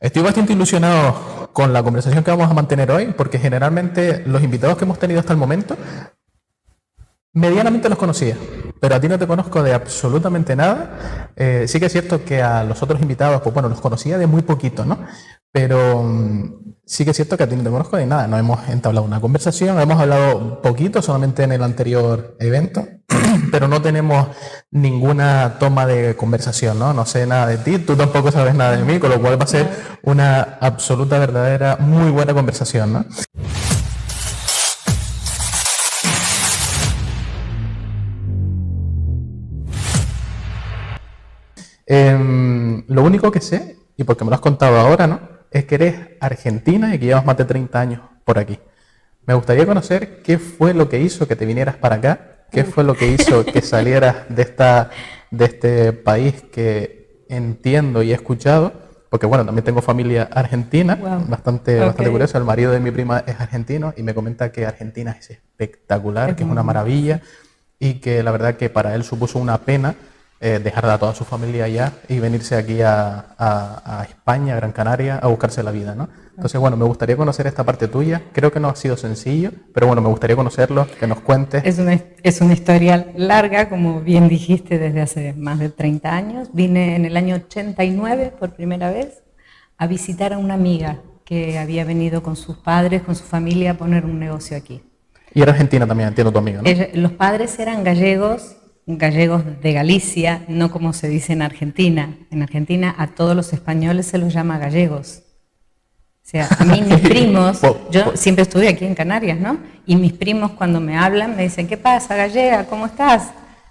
Estoy bastante ilusionado con la conversación que vamos a mantener hoy, porque generalmente los invitados que hemos tenido hasta el momento, medianamente los conocía, pero a ti no te conozco de absolutamente nada. Sí que es cierto que a los otros invitados, pues bueno, los conocía de muy poquito, ¿no? Pero sí que es cierto que a ti no te conozco de nada. No hemos entablado una conversación, hemos hablado poquito solamente en el anterior evento, pero no tenemos ninguna toma de conversación, ¿no? No sé nada de ti, tú tampoco sabes nada de mí, con lo cual va a ser una absoluta, verdadera, muy buena conversación, ¿no? Lo único que sé, y porque me lo has contado ahora, ¿no?, es que eres argentina y que llevas más de 30 años por aquí. Me gustaría conocer qué fue lo que hizo que te vinieras para acá, qué fue lo que hizo que salieras de este país que entiendo y he escuchado, porque bueno, también tengo familia argentina, bastante curiosa. El marido de mi prima es argentino y me comenta que Argentina es espectacular, que es una maravilla y que la verdad que para él supuso una pena dejar a toda su familia allá y venirse aquí a España, a Gran Canaria, a buscarse la vida, ¿no? Entonces, bueno, me gustaría conocer esta parte tuya. Creo que no ha sido sencillo, pero bueno, me gustaría conocerlo, que nos cuentes. Es una historia larga, como bien dijiste, desde hace más de 30 años. Vine en el año 89 por primera vez a visitar a una amiga que había venido con sus padres, con su familia, a poner un negocio aquí. Y era argentina también, entiendo tu amiga, ¿no? Los padres eran gallegos de Galicia, no como se dice en Argentina. En Argentina a todos los españoles se los llama gallegos. O sea, a mí mis primos, yo siempre estuve aquí en Canarias, ¿no? Y mis primos cuando me hablan me dicen, ¿qué pasa, gallega? ¿Cómo estás?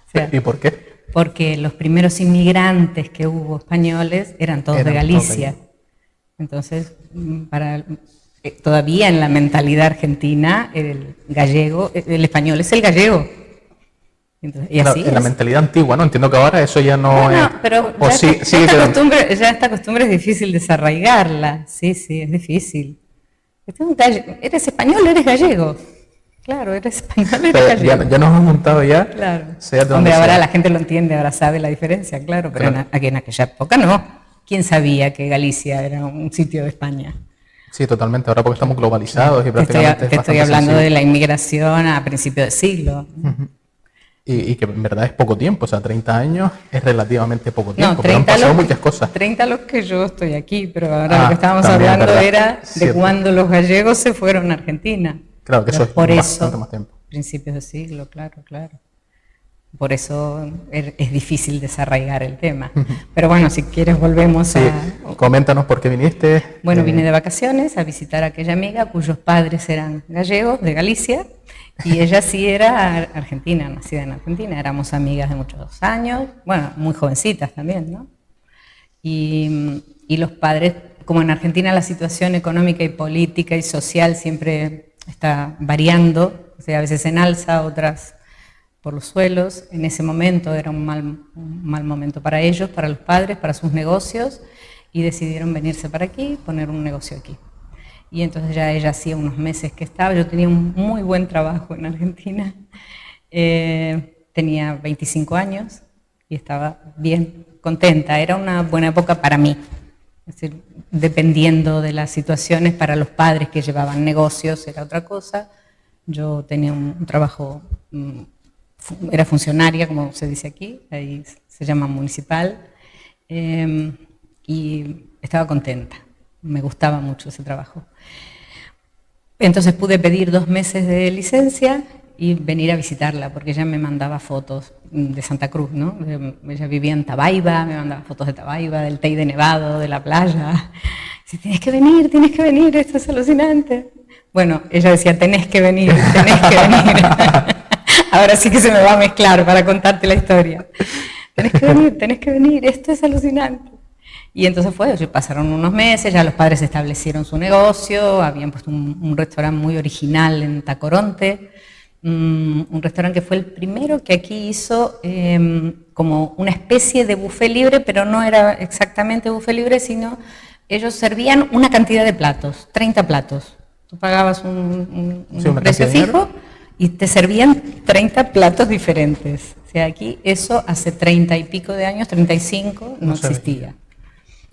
O sea, ¿y por qué? Porque los primeros inmigrantes que hubo españoles eran todos de Galicia. Entonces, todavía en la mentalidad argentina, el gallego, el español es el gallego. Entonces, y así en la mentalidad antigua, ¿no? Entiendo que ahora eso ya no es... pero ya esta costumbre es difícil desarraigarla. Sí, es difícil. ¿Eres español o eres gallego? Claro, eres español, eres gallego. Ya nos hemos montado ya. Claro. Hombre, ahora la gente lo entiende, ahora sabe la diferencia, claro, pero claro. En aquella época no. ¿Quién sabía que Galicia era un sitio de España? Sí, totalmente. Ahora porque estamos globalizados y prácticamente... Te estoy hablando de la inmigración a principios de siglo. Y que en verdad es poco tiempo, o sea, 30 años es relativamente poco tiempo, no, pero han pasado muchas cosas. 30 los que yo estoy aquí, pero ahora lo que estábamos hablando era de cuando los gallegos se fueron a Argentina. Claro, que eso es bastante más tiempo. Principios de siglo, claro. Por eso es difícil desarraigar el tema. Pero bueno, si quieres volvemos a... Coméntanos por qué viniste. Bueno, vine de vacaciones a visitar a aquella amiga cuyos padres eran gallegos, de Galicia, y ella sí era argentina, nacida en Argentina. Éramos amigas de muchos años, bueno, muy jovencitas también, ¿no? Y los padres, como en Argentina la situación económica y política y social siempre está variando, o sea, a veces en alza, otras por los suelos. En ese momento era un mal momento para ellos, para los padres, para sus negocios, y decidieron venirse para aquí, poner un negocio aquí. Y entonces ya ella hacía unos meses que estaba, yo tenía un muy buen trabajo en Argentina, tenía 25 años y estaba bien contenta, era una buena época para mí. Es decir, dependiendo de las situaciones, para los padres que llevaban negocios era otra cosa. Yo tenía un trabajo, era funcionaria, como se dice aquí, ahí se llama municipal, y estaba contenta, me gustaba mucho ese trabajo. Entonces pude pedir 2 meses de licencia y venir a visitarla, porque ella me mandaba fotos de Santa Cruz, ¿no? Ella vivía en Tabaiba, me mandaba fotos de Tabaiba, del Teide Nevado, de la playa. Dice, tienes que venir, esto es alucinante. Bueno, ella decía, tenés que venir. Ahora sí que se me va a mezclar para contarte la historia. Tenés que venir, esto es alucinante. Y entonces pasaron unos meses, ya los padres establecieron su negocio, habían puesto un restaurante muy original en Tacoronte, un restaurante que fue el primero que aquí hizo como una especie de buffet libre, pero no era exactamente buffet libre, sino ellos servían una cantidad de platos, 30 platos. Tú pagabas un precio fijo y te servían 30 platos diferentes. O sea, aquí eso hace 30 y pico de años, 35, no existía.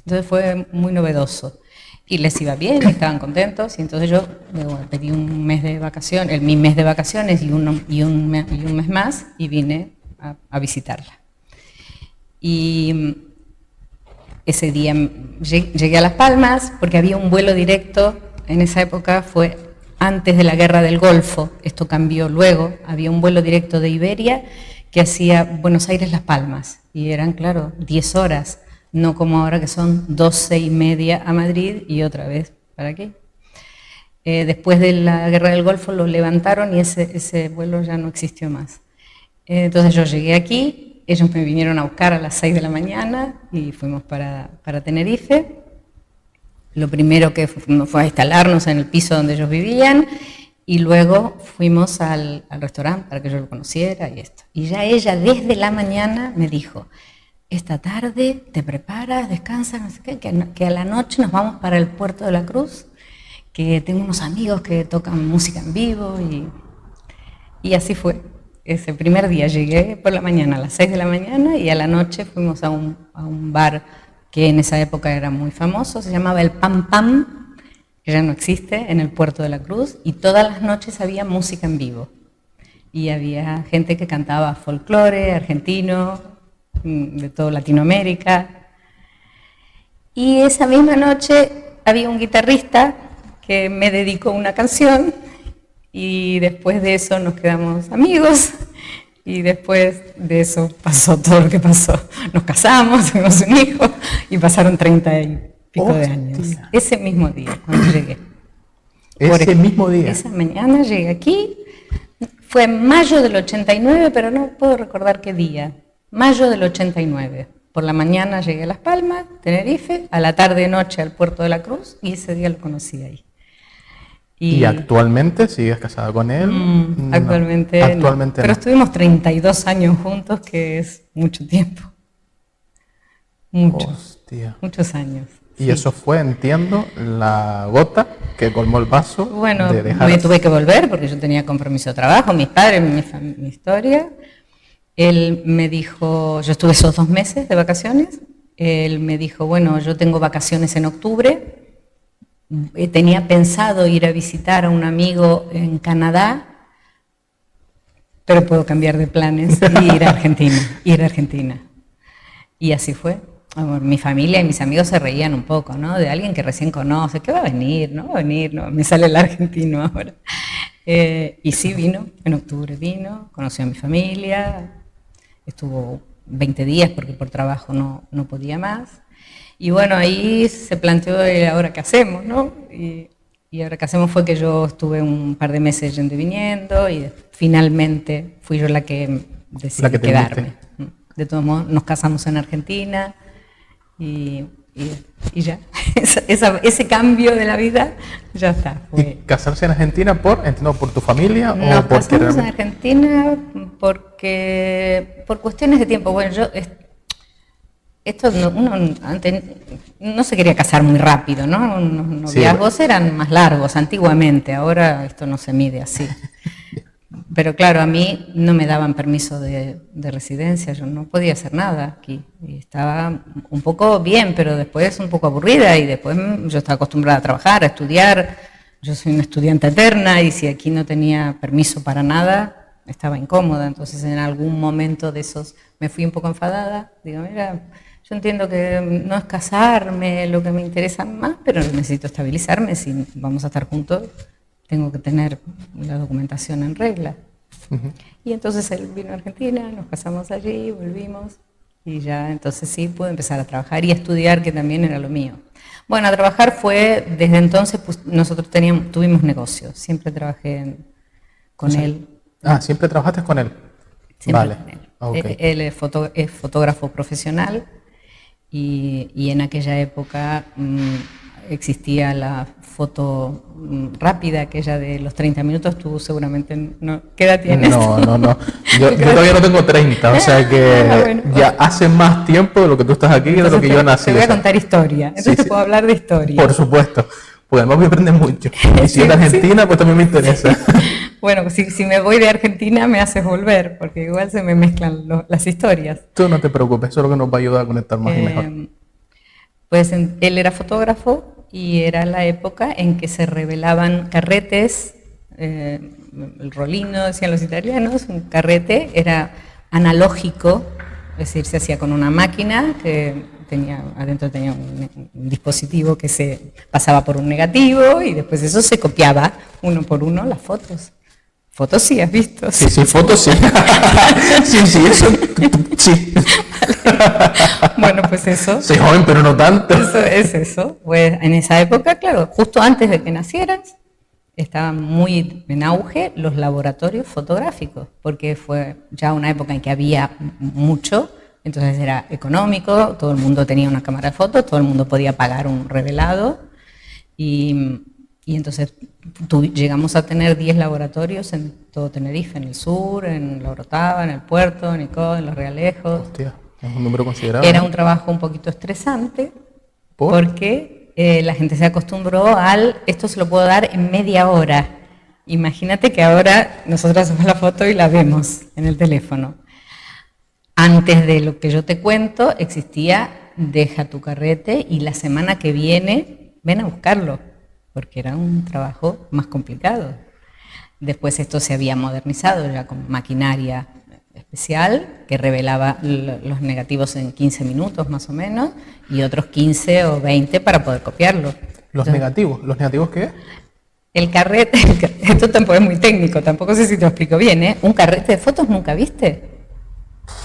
Entonces fue muy novedoso. Y les iba bien, y estaban contentos, y entonces yo bueno, pedí un mes de vacaciones, mi mes de vacaciones y un mes más, y vine a visitarla. Y ese día llegué a Las Palmas porque había un vuelo directo, en esa época fue antes de la Guerra del Golfo, esto cambió luego, había un vuelo directo de Iberia que hacía Buenos Aires-Las Palmas, y eran, claro, 10 horas, no como ahora que son 12:30 a Madrid y otra vez para aquí. Después de la Guerra del Golfo lo levantaron y ese vuelo ya no existió más. Entonces yo llegué aquí, ellos me vinieron a buscar a las 6 de la mañana y fuimos para Tenerife. Lo primero que fue a instalarnos en el piso donde ellos vivían y luego fuimos al restaurante para que yo lo conociera y esto. Y ya ella desde la mañana me dijo, esta tarde te preparas, descansas, no sé qué, que a la noche nos vamos para el Puerto de la Cruz, que tengo unos amigos que tocan música en vivo y así fue. Ese primer día llegué por la mañana a las 6 de la mañana y a la noche fuimos a un bar que en esa época era muy famoso, se llamaba el Pam Pam, que ya no existe, en el Puerto de la Cruz, y todas las noches había música en vivo. Y había gente que cantaba folclore argentino, de toda Latinoamérica. Y esa misma noche había un guitarrista que me dedicó una canción y después de eso nos quedamos amigos y después de eso pasó todo lo que pasó. Nos casamos, tuvimos un hijo y pasaron 30 y pico de años. Ese mismo día, cuando llegué. Ese mismo día. Esa mañana llegué aquí, fue en mayo del 89, pero no puedo recordar qué día. Mayo del 89. Por la mañana llegué a Las Palmas, Tenerife, a la tarde-noche al Puerto de la Cruz y ese día lo conocí ahí. ¿Y actualmente sigues casada con él? Actualmente no. Actualmente no. Pero estuvimos 32 años juntos, que es mucho tiempo. Mucho. Hostia. Muchos años. Y sí. Eso fue, entiendo, la gota que colmó el vaso. Bueno, de dejar... me tuve que volver porque yo tenía compromiso de trabajo, mis padres, mi historia. Él me dijo, yo estuve esos 2 meses de vacaciones, él me dijo, bueno, yo tengo vacaciones en octubre, tenía pensado ir a visitar a un amigo en Canadá, pero puedo cambiar de planes y ir a Argentina. Y así fue. Mi familia y mis amigos se reían un poco, ¿no? De alguien que recién conoce, ¿qué va a venir? No va a venir, no, me sale el argentino ahora. Y sí vino, en octubre vino, conoció a mi familia, estuvo 20 días porque por trabajo no podía más. Y bueno, ahí se planteó ahora qué hacemos, ¿no? Y ahora qué hacemos fue que yo estuve un par de meses yendo y viniendo y finalmente fui yo la que decidí quedarme. De todos modos, nos casamos en Argentina y ya, ese cambio de la vida ya está. ¿Y casarse en Argentina por tu familia o nos porque casamos en Argentina porque por cuestiones de tiempo. Bueno, esto uno antes no se quería casar muy rápido, ¿no? Los noviazgos eran más largos antiguamente, ahora esto no se mide así. Pero claro, a mí no me daban permiso de residencia, yo no podía hacer nada aquí. Y estaba un poco bien, pero después un poco aburrida y después yo estaba acostumbrada a trabajar, a estudiar. Yo soy una estudiante eterna y si aquí no tenía permiso para nada, estaba incómoda. Entonces en algún momento de esos me fui un poco enfadada. Digo, mira, yo entiendo que no es casarme lo que me interesa más, pero necesito estabilizarme. Si vamos a estar juntos, tengo que tener la documentación en regla. Y entonces él vino a Argentina, nos casamos allí, volvimos y ya entonces sí pude empezar a trabajar y a estudiar, que también era lo mío. Bueno, a trabajar fue, desde entonces pues, nosotros tuvimos negocios, siempre trabajé con él. Ah, ¿siempre trabajaste con él? Siempre vale. Con él. Okay. Él es fotógrafo profesional y en aquella época existía la foto rápida, aquella de los 30 minutos, tú seguramente no. ¿Qué edad tienes? No. Yo todavía no tengo 30, o sea que bueno, ya hace más tiempo de lo que tú estás aquí que de lo que yo nací. Te voy a contar historia, entonces te puedo hablar de historia. Por supuesto, pues además me aprendes mucho. Y si es de Argentina, pues también me interesa. Bueno, si me voy de Argentina me haces volver, porque igual se me mezclan las historias. Tú no te preocupes, eso es lo que nos va a ayudar a conectar más y mejor. Pues él era fotógrafo y era la época en que se revelaban carretes, el rolino, decían los italianos, un carrete era analógico, es decir, se hacía con una máquina que adentro tenía un dispositivo que se pasaba por un negativo y después eso se copiaba uno por uno las fotos. Fotos sí has visto. Sí, fotos sí. sí, eso. Sí. Bueno, pues eso. Soy joven, pero no tanto. Eso es eso. Pues en esa época, claro, justo antes de que nacieras, estaban muy en auge los laboratorios fotográficos, porque fue ya una época en que había mucho, entonces era económico, todo el mundo tenía una cámara de fotos, todo el mundo podía pagar un revelado, y entonces llegamos a tener 10 laboratorios en todo Tenerife, en el sur, en La Orotava, en el Puerto, en Icod, en Los Realejos. Hostia, es un número considerable. Era un trabajo un poquito estresante, porque la gente se acostumbró esto se lo puedo dar en media hora. Imagínate que ahora nosotros hacemos la foto y la vemos en el teléfono. Antes de lo que yo te cuento, existía deja tu carrete y la semana que viene ven a buscarlo, porque era un trabajo más complicado. Después esto se había modernizado ya con maquinaria especial que revelaba los negativos en 15 minutos más o menos y otros 15 o 20 para poder copiarlo. ¿Los negativos qué es? El carrete, esto tampoco es muy técnico, tampoco sé si te lo explico bien, ¿eh? ¿Un carrete de fotos nunca viste?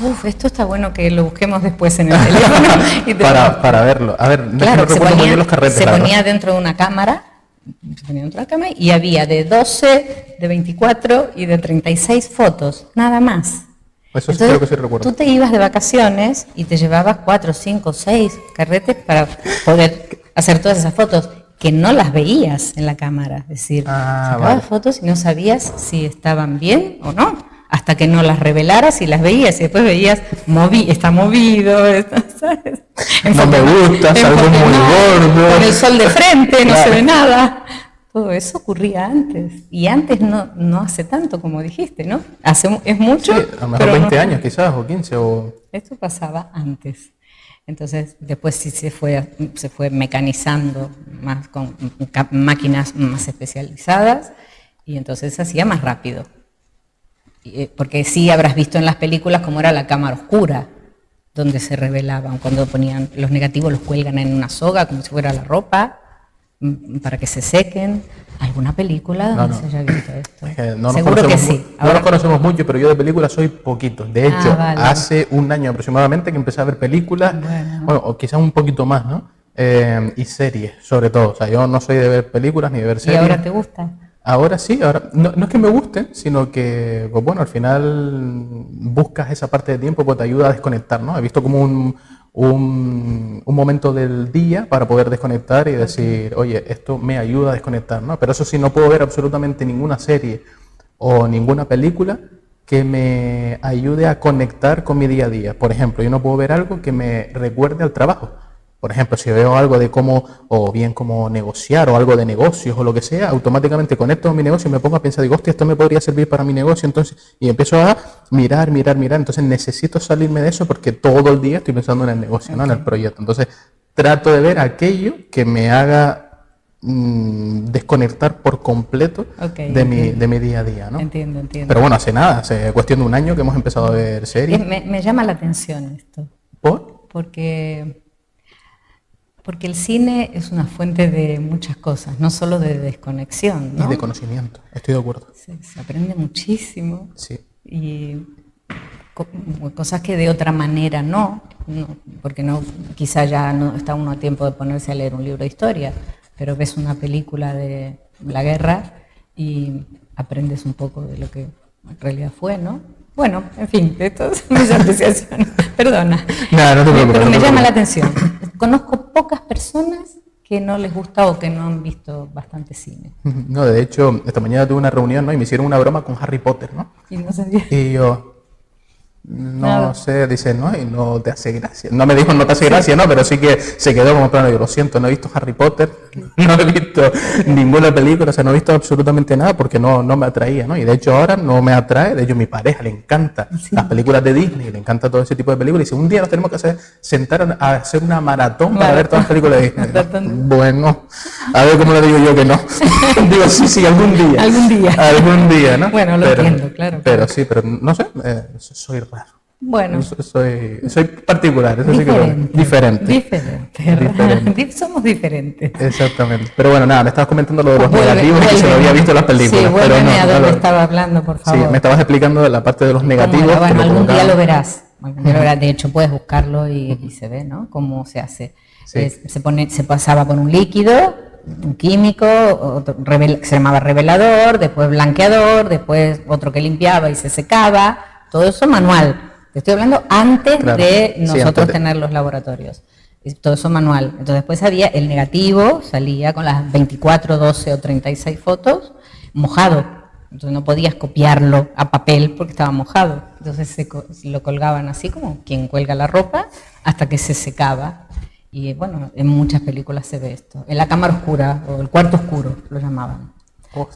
Uf, esto está bueno que lo busquemos después en el teléfono. Para verlo. A ver, claro, no recuerdo muy bien los carretes. Se ponía dentro de una cámara, y había de 12, de 24 y de 36 fotos, nada más. Eso Entonces, creo que sí recuerdo. Tú te ibas de vacaciones y te llevabas 4, 5, 6 carretes para poder hacer todas esas fotos que no las veías en la cámara. Es decir, sacabas fotos y no sabías si estaban bien o no, hasta que no las revelaras y las veías y después veías, está movido, ¿sabes? No me gusta, salgo muy gordo. Con el sol de frente, no se ve nada. Todo eso ocurría antes, y antes no hace tanto como dijiste, ¿no? Es mucho, sí, a lo mejor 20 años quizás, o 15, o... Esto pasaba antes. Entonces, después sí se fue mecanizando más con máquinas más especializadas, y entonces se hacía más rápido. Porque sí habrás visto en las películas cómo era la cámara oscura, donde se revelaban, cuando ponían los negativos, los cuelgan en una soga, como si fuera la ropa, para que se sequen. ¿Alguna película donde se haya visto esto? Es que seguro que sí. No nos conocemos mucho, pero yo de películas soy poquito. De hecho, hace un año aproximadamente que empecé a ver películas, bueno, o quizás un poquito más, ¿no? Y series, sobre todo. O sea, yo no soy de ver películas ni de ver series. ¿Y ahora te gusta? Ahora sí, no es que me gusten, sino que, pues bueno, al final buscas esa parte de tiempo que te ayuda a desconectar, ¿no? He visto como un momento del día para poder desconectar y decir, oye, esto me ayuda a desconectar, ¿no? Pero eso sí, no puedo ver absolutamente ninguna serie o ninguna película que me ayude a conectar con mi día a día. Por ejemplo, yo no puedo ver algo que me recuerde al trabajo. Por ejemplo, si veo algo de cómo, o bien cómo negociar, o algo de negocios, o lo que sea, automáticamente conecto con mi negocio y me pongo a pensar, digo, hostia, esto me podría servir para mi negocio, entonces, y empiezo a mirar, entonces necesito salirme de eso porque todo el día estoy pensando en el negocio, ¿no? En el proyecto. Entonces, trato de ver aquello que me haga desconectar por completo de mi día a día, ¿no? Entiendo. Pero bueno, hace cuestión de un año que hemos empezado a ver series. Me llama la atención esto. ¿Por? Porque el cine es una fuente de muchas cosas, no solo de desconexión, ¿no? Y de conocimiento, estoy de acuerdo. Se aprende muchísimo. Sí. Y cosas que de otra manera no, porque quizá ya no está uno a tiempo de ponerse a leer un libro de historia, pero ves una película de la guerra y aprendes un poco de lo que en realidad fue, ¿no? Bueno, en fin, de todas mis apreciaciones. Perdona. No te preocupes. Pero me llama la atención. Conozco pocas personas que no les gusta o que no han visto bastante cine. No, de hecho, esta mañana tuve una reunión, ¿no? Y me hicieron una broma con Harry Potter, ¿no? Y no sabía. Y yo, no sé, dice, no, y no te hace gracia. No me dijo no te hace gracia, no, pero sí que se quedó como plano. Yo lo siento, no he visto Harry Potter, no he visto ninguna película, o sea, no he visto absolutamente nada porque no me atraía, ¿no? Y de hecho ahora no me atrae, de hecho a mi pareja le encanta las películas de Disney, le encanta todo ese tipo de películas. Y dice, un día nos tenemos que sentar a hacer una maratón para ver todas las películas de Disney. Bueno, a ver cómo le digo yo que no. Digo, sí, algún día. Algún día, ¿no? Bueno, lo entiendo, claro. Pero sí, pero no sé, soy raro. Bueno. Soy particular, eso diferente. sí que diferente. Somos diferentes. Exactamente. Pero bueno, nada, me estabas comentando lo de los negativos que se lo había visto en las películas. Sí, pero a dónde estaba hablando, por favor. Sí, me estabas explicando la parte de los negativos. Bueno, algún día lo verás. De hecho, puedes buscarlo y se ve, ¿no? Cómo se hace. Sí. Se pasaba por un líquido, un químico, que se llamaba revelador, después blanqueador, después otro que limpiaba y se secaba. Todo eso manual. Te estoy hablando antes de nosotros tener los laboratorios. Todo eso manual. Entonces después había el negativo, salía con las 24, 12 o 36 fotos, mojado. Entonces no podías copiarlo a papel porque estaba mojado. Entonces lo colgaban así como quien cuelga la ropa hasta que se secaba. Y bueno, en muchas películas se ve esto. En la cámara oscura o el cuarto oscuro lo llamaban.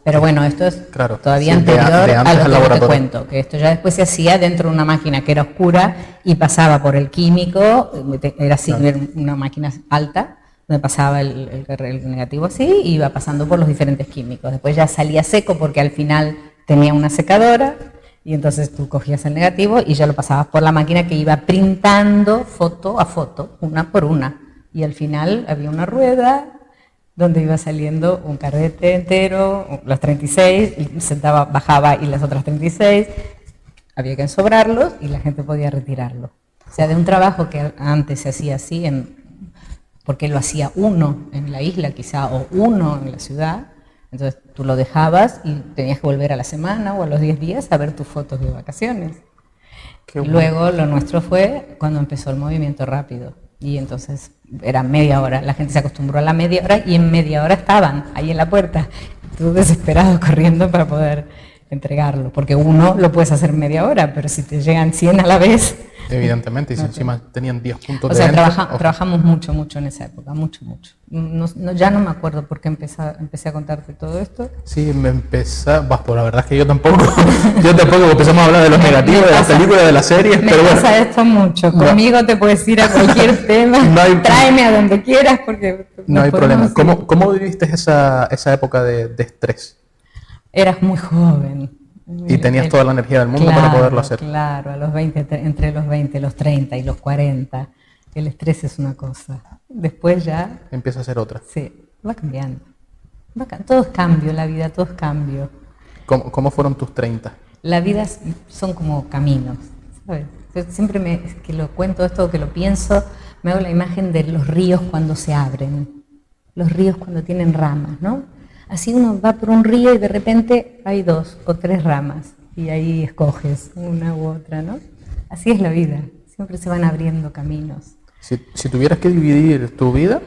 Pero bueno, esto es todavía anterior a lo que te cuento, que esto ya después se hacía dentro de una máquina que era oscura y pasaba por el químico, era así, una máquina alta, donde pasaba el negativo así y iba pasando por los diferentes químicos. Después ya salía seco porque al final tenía una secadora y entonces tú cogías el negativo y ya lo pasabas por la máquina que iba printando foto a foto, una por una. Y al final había una rueda donde iba saliendo un carrete entero, las 36, y bajaba y las otras 36, había que ensobrarlos y la gente podía retirarlo. O sea, de un trabajo que antes se hacía así, porque lo hacía uno en la isla quizá, o uno en la ciudad, entonces tú lo dejabas y tenías que volver a la semana o a los 10 días a ver tus fotos de vacaciones. Bueno. Luego lo nuestro fue cuando empezó el movimiento rápido. Y entonces era media hora, la gente se acostumbró a la media hora y en media hora estaban ahí en la puerta, tú desesperado corriendo para poder entregarlo, porque uno lo puedes hacer media hora, pero si te llegan 100 a la vez... Evidentemente, y si encima tenían 10 puntos de venta... O sea, trabajamos mucho en esa época, mucho. Ya no me acuerdo por qué empecé a contarte todo esto. Sí, pues la verdad es que yo tampoco empezamos a hablar de los negativos, de las películas, de las series, pero bueno. Me pasa esto mucho, conmigo te puedes ir a cualquier tema, tráeme a donde quieras porque... No hay problema. ¿Cómo viviste esa época de estrés? Eras muy joven. Y tenías toda la energía del mundo para poderlo hacer. Claro, a los 20, entre los 20, los 30 y los 40, el estrés es una cosa. Después ya... Empieza a ser otra. Sí, va cambiando. Todo es cambio, la vida, todo es cambio. ¿Cómo fueron tus 30? La vida son como caminos, ¿sabes? Siempre que lo cuento esto, que lo pienso, me hago la imagen de los ríos cuando se abren. Los ríos cuando tienen ramas, ¿no? Así uno va por un río y de repente hay 2 o 3 ramas y ahí escoges una u otra, ¿no? Así es la vida, siempre se van abriendo caminos. Si tuvieras que dividir tu vida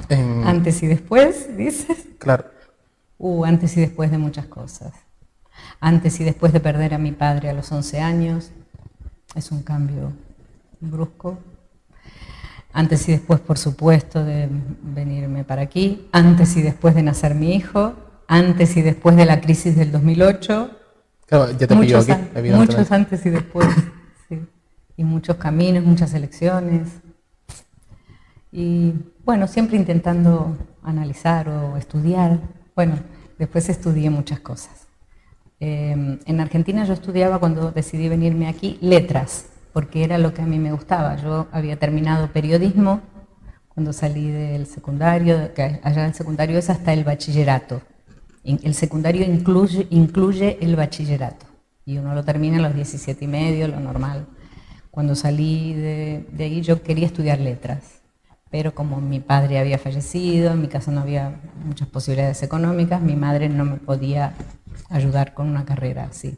en... Antes y después, dices. Claro. Antes y después de muchas cosas. Antes y después de perder a mi padre a los 11 años, es un cambio brusco. Antes y después, por supuesto, de venirme para aquí. Antes y después de nacer mi hijo. Antes y después de la crisis del 2008. Claro, ya te pilló aquí, evidentemente. Muchos antes y después, sí. Y muchos caminos, muchas elecciones. Y bueno, siempre intentando analizar o estudiar. Bueno, después estudié muchas cosas. En Argentina yo estudiaba, cuando decidí venirme aquí, letras, porque era lo que a mí me gustaba. Yo había terminado periodismo cuando salí del secundario, que allá el secundario es hasta el bachillerato. El secundario incluye el bachillerato y uno lo termina a los 17 y medio, lo normal. Cuando salí de ahí yo quería estudiar letras, pero como mi padre había fallecido, en mi casa no había muchas posibilidades económicas, mi madre no me podía ayudar con una carrera así.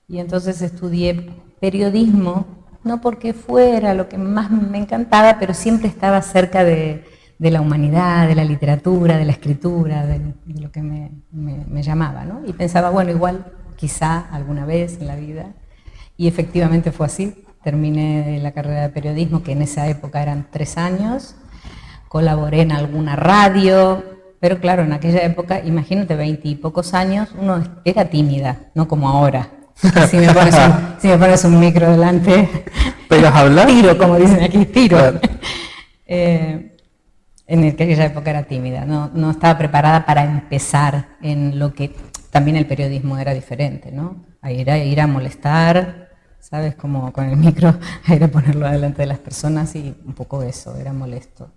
Y entonces estudié periodismo, no porque fuera lo que más me encantaba, pero siempre estaba cerca de la humanidad, de la literatura, de la escritura, de lo que me llamaba, ¿no? Y pensaba, bueno, igual, quizá alguna vez en la vida. Y efectivamente fue así. Terminé la carrera de periodismo, que en esa época eran 3 años. Colaboré en alguna radio, pero claro, en aquella época, imagínate, 20 y pocos años, uno era tímida, no como ahora. Si me pones un micro delante, ¿pegas a hablar? tiro, como dicen aquí, tiro. Claro. En aquella época era tímida, no estaba preparada para empezar en lo que también el periodismo era diferente, ¿no? A ir a molestar, ¿sabes? Como con el micro, a ir a ponerlo delante de las personas y un poco eso, era molesto.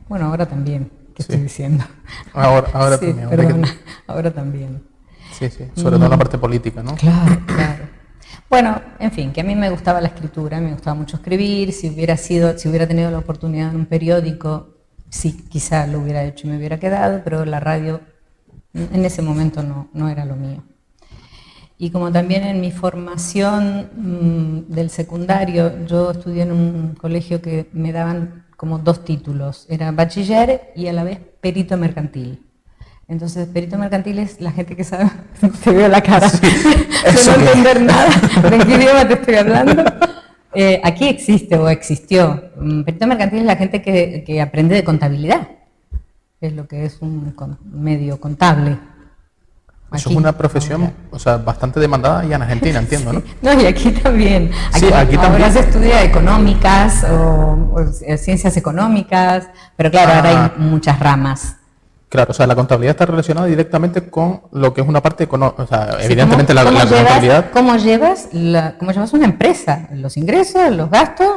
Bueno, ahora también, ¿qué estoy diciendo? Ahora sí, también. Perdona, ahora también. Sí, sobre todo en la parte política, ¿no? Claro, claro. Bueno, en fin, que a mí me gustaba la escritura, me gustaba mucho escribir. Si hubiera tenido la oportunidad en un periódico, sí, quizá lo hubiera hecho y me hubiera quedado, pero la radio en ese momento no era lo mío. Y como también en mi formación del secundario, yo estudié en un colegio que me daban como 2 títulos, era bachiller y a la vez perito mercantil. Entonces, perito mercantil es la gente que sabe, te veo la cara, de no entender nada, ¿de qué idioma te estoy hablando? Aquí existe o existió. Perito mercantil es la gente que aprende de contabilidad, es lo que es un medio contable. Eso es una profesión, o sea, bastante demandada ya en Argentina, entiendo, ¿no? Sí. No, y aquí también. Aquí ahora también. se estudia económicas o ciencias económicas, pero claro, ahora hay muchas ramas. Claro, o sea, la contabilidad está relacionada directamente con lo que es una parte económica. O sea, Sí, evidentemente la contabilidad. ¿Cómo llevas una empresa? Los ingresos, los gastos,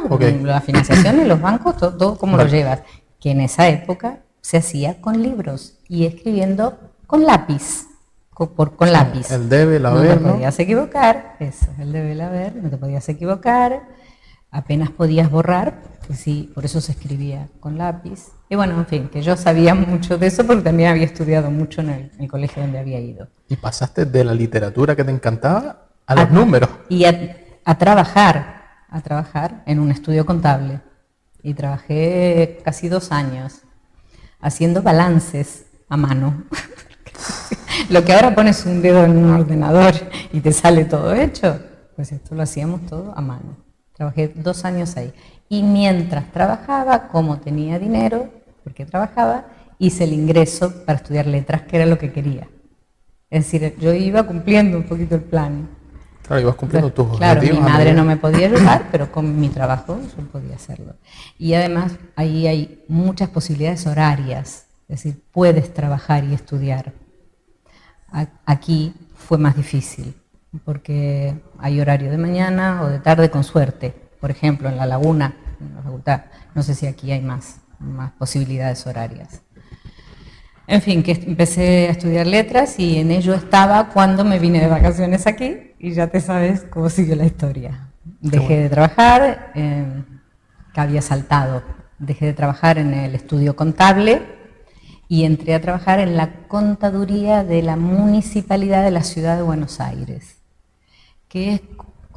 las financiaciones, los bancos, todo cómo lo llevas. Que en esa época se hacía con libros y escribiendo con lápiz. Con lápiz. El debe, el haber, no te podías equivocar, eso, el debe, el haber, no te podías equivocar, apenas podías borrar, pues sí, por eso se escribía con lápiz. Y bueno, en fin, que yo sabía mucho de eso porque también había estudiado mucho en el colegio donde había ido. Y pasaste de la literatura que te encantaba a los números. Y a trabajar en un estudio contable. Y trabajé casi 2 años haciendo balances a mano. Lo que ahora pones un dedo en un ordenador y te sale todo hecho, pues esto lo hacíamos todo a mano. Trabajé 2 años ahí. Y mientras trabajaba, como tenía dinero, porque trabajaba, hice el ingreso para estudiar letras, que era lo que quería. Es decir, yo iba cumpliendo un poquito el plan. Claro, ibas cumpliendo tus Claro, objetivos. mi madre no me podía ayudar, pero con mi trabajo yo podía hacerlo. Y además ahí hay muchas posibilidades horarias. Es decir, puedes trabajar y estudiar. Aquí fue más difícil, porque hay horario de mañana o de tarde con suerte. Por ejemplo, en La Laguna, en la facultad, no sé si aquí hay más posibilidades horarias. En fin, que empecé a estudiar letras y en ello estaba cuando me vine de vacaciones aquí y ya te sabes cómo siguió la historia. Dejé de trabajar, que había saltado, dejé de trabajar en el estudio contable y entré a trabajar en la contaduría de la Municipalidad de la Ciudad de Buenos Aires, que es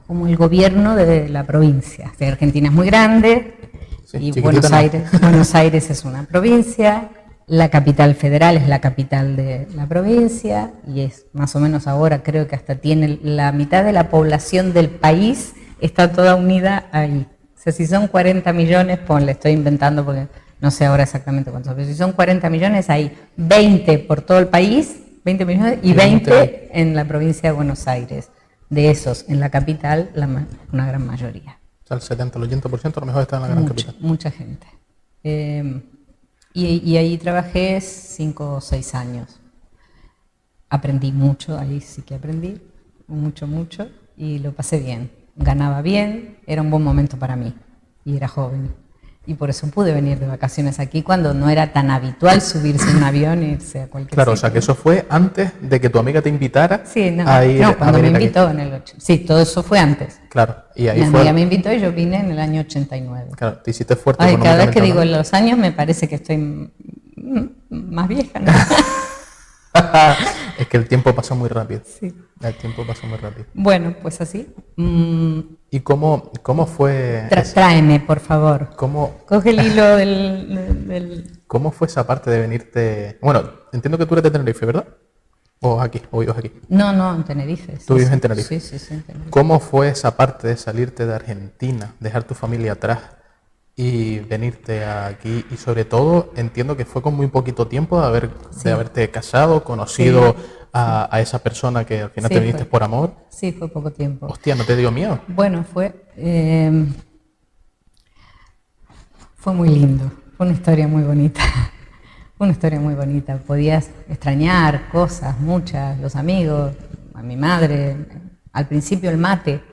como el gobierno de la provincia. Argentina es muy grande y Buenos Aires es una provincia, la capital federal es la capital de la provincia y es más o menos ahora, creo que hasta tiene la mitad de la población del país, está toda unida ahí. O sea, si son 40 millones, le estoy inventando porque no sé ahora exactamente cuántos, pero si son 40 millones, hay 20 por todo el país, 20 millones, y 20 en la provincia de Buenos Aires. De esos, en la capital, una gran mayoría. O sea, el 70, el 80% a lo mejor está en la gran capital. Mucha gente. Y ahí trabajé 5 o 6 años. Aprendí mucho, ahí sí que aprendí, mucho, y lo pasé bien. Ganaba bien, era un buen momento para mí, y era joven. Y por eso pude venir de vacaciones aquí cuando no era tan habitual subirse en un avión e irse a cualquier Claro, sitio. o sea que eso fue antes de que tu amiga te invitara a ir a cuando me venir invitó aquí. en el 8. Sí, todo eso fue antes. Claro, y ahí Mi fue. amiga me invitó y yo vine en el año 89. Claro, te hiciste fuerte. Ay, cada vez que digo económicamente los años me parece que estoy más vieja, ¿no? hablando. Es que el tiempo pasa muy rápido. Sí. El tiempo pasa muy rápido. Bueno, pues así. ¿Y cómo fue? Tráeme, por favor. ¿Cómo Coge el hilo del... fue esa parte de venirte? Bueno, entiendo que tú eres de Tenerife, ¿verdad? ¿O aquí? ¿O vives aquí? No, no, en Tenerife. ¿Tú Sí, vives en sí. Tenerife? Sí, sí, sí, en Tenerife. ¿Cómo fue esa parte de salirte de Argentina, dejar tu familia atrás y venirte aquí? Y sobre todo, entiendo que fue con muy poquito tiempo de Sí, haberte casado, sí, conocido sí. a esa persona que al final te Sí, viniste por amor. sí, fue poco tiempo. Hostia, ¿no te dio miedo? Bueno, fue muy lindo, fue una historia muy bonita. Fue una historia muy bonita. Podías extrañar cosas, muchas, los amigos, a mi madre, al principio el mate,